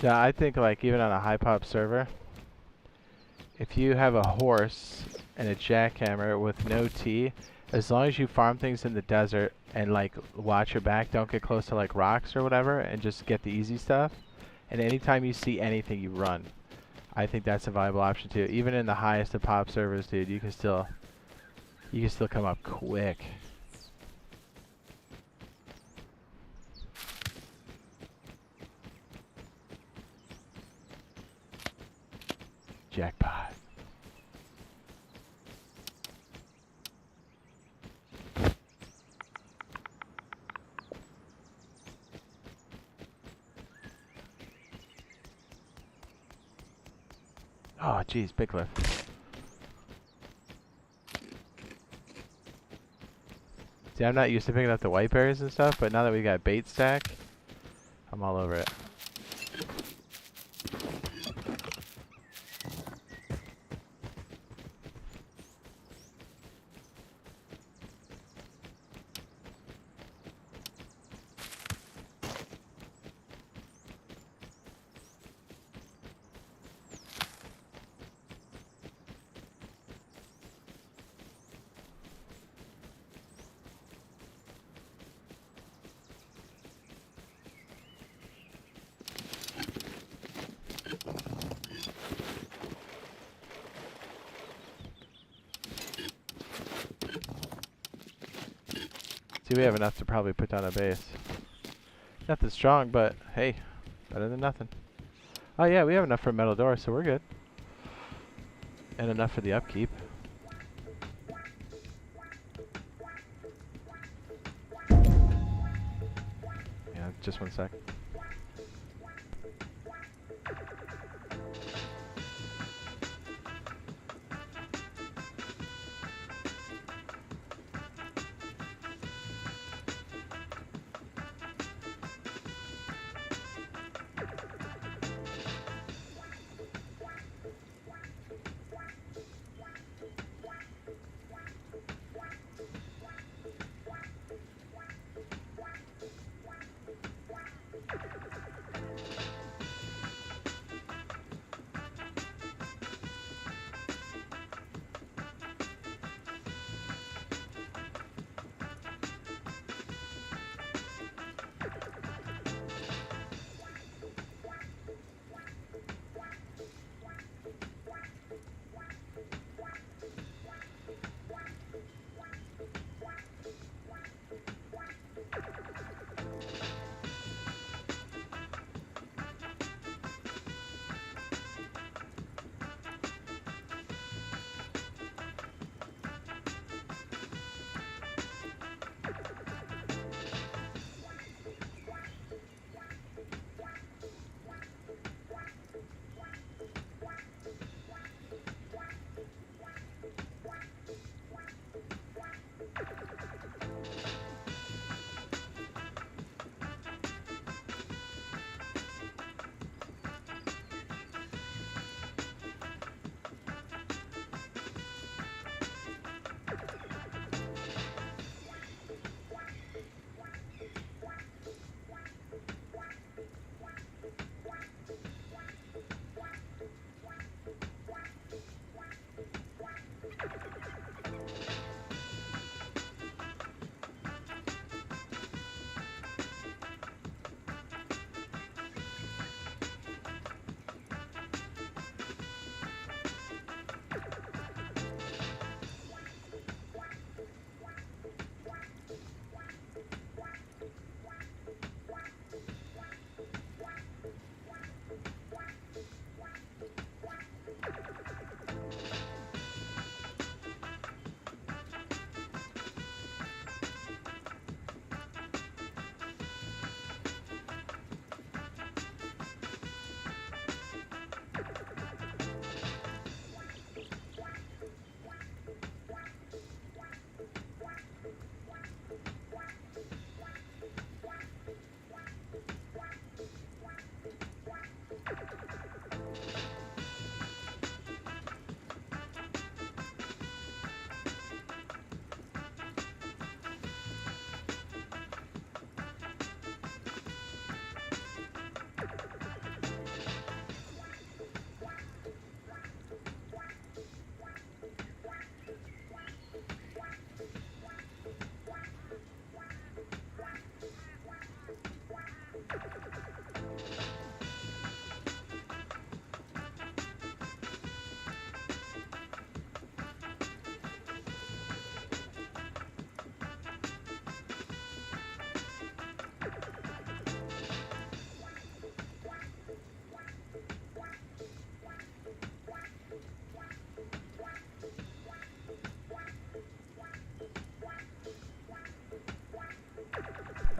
Yeah, I think like even on a high pop server, if you have a horse and a jackhammer with no T, as long as you farm things in the desert and like watch your back, don't get close to like rocks or whatever, and just get the easy stuff, and anytime you see anything, you run. I think that's a viable option too. Even in the highest of pop servers, dude, you can still come up quick. Jackpot. Oh, geez, big lift. See, I'm not used to picking up the white berries and stuff, but now that we got bait stack, I'm all over it. See, we have enough to probably put down a base. Nothing strong, but hey, better than nothing. Oh yeah, we have enough for a metal door, so we're good. And enough for the upkeep. Just one sec.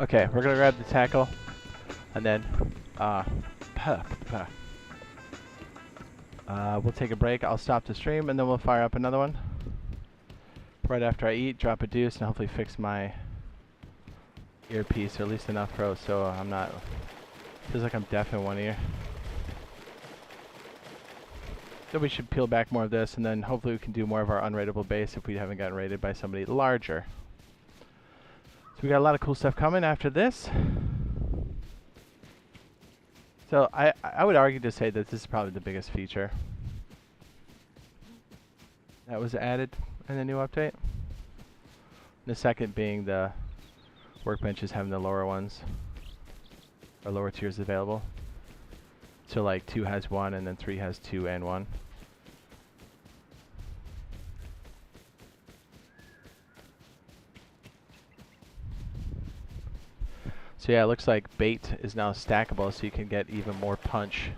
Okay, we're gonna grab the tackle, and then we'll take a break. I'll stop the stream, and then we'll fire up another one right after I eat, drop a deuce, and hopefully fix my earpiece, or at least enough pro so I'm not. Feels like I'm deaf in one ear. So we should peel back more of this, and then hopefully we can do more of our unrateable base if we haven't gotten rated by somebody larger. So we got a lot of cool stuff coming after this. So I would argue to say that this is probably the biggest feature that was added in the new update. The second being the workbenches having the lower ones, or lower tiers available. So like 2 has 1, and then 3 has 2 and 1. So yeah, it looks like bait is now stackable, so you can get even more punch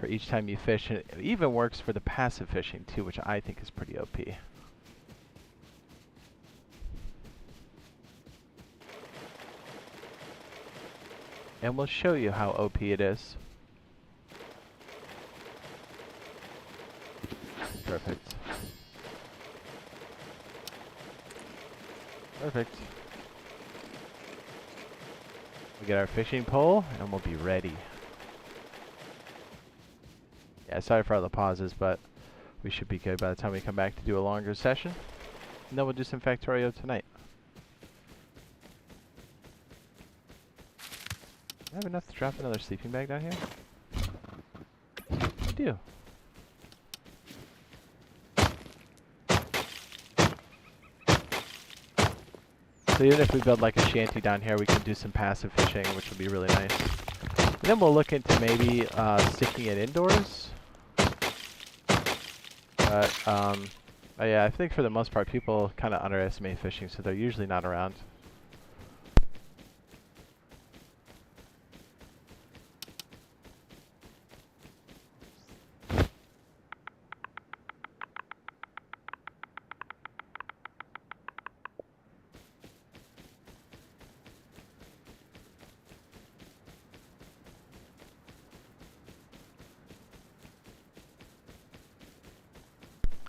for each time you fish. And it even works for the passive fishing too, which I think is pretty OP. and we'll show you how OP it is. Perfect. Perfect. We get our fishing pole, and we'll be ready. Yeah, sorry for all the pauses, but we should be good by the time we come back to do a longer session. And then we'll do some Factorio tonight. Do I have enough to drop another sleeping bag down here? I do. So even if we build like a shanty down here, we can do some passive fishing, which will be really nice. And then we'll look into maybe sticking it indoors. But yeah, I think for the most part, people kind of underestimate fishing, so they're usually not around.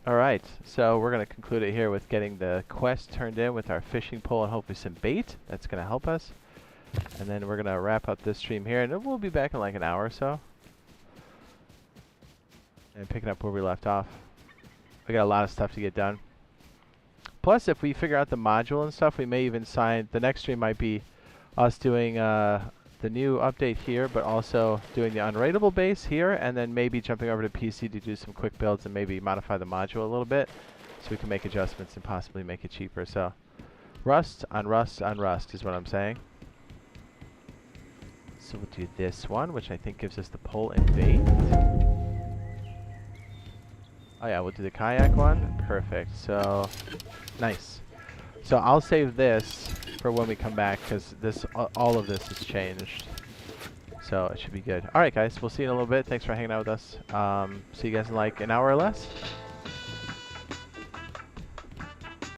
Alright, so we're going to conclude it here with getting the quest turned in with our fishing pole and hopefully some bait. That's going to help us. And then we're going to wrap up this stream here, and then we'll be back in like an hour or so. And picking up where we left off. We got a lot of stuff to get done. Plus, if we figure out the module and stuff, we may even sign... The next stream might be us doing the new update here, but also doing the unrateable base here, and then maybe jumping over to PC to do some quick builds and maybe modify the module a little bit so we can make adjustments and possibly make it cheaper. So rust on rust on rust is what I'm saying. So we'll do this one, which I think gives us the pole and bait. Oh yeah, we'll do the kayak one. Perfect. So nice. So I'll save this for when we come back, because this all of this has changed. So it should be good. Alright guys, we'll see you in a little bit. Thanks for hanging out with us. See you guys in like an hour or less.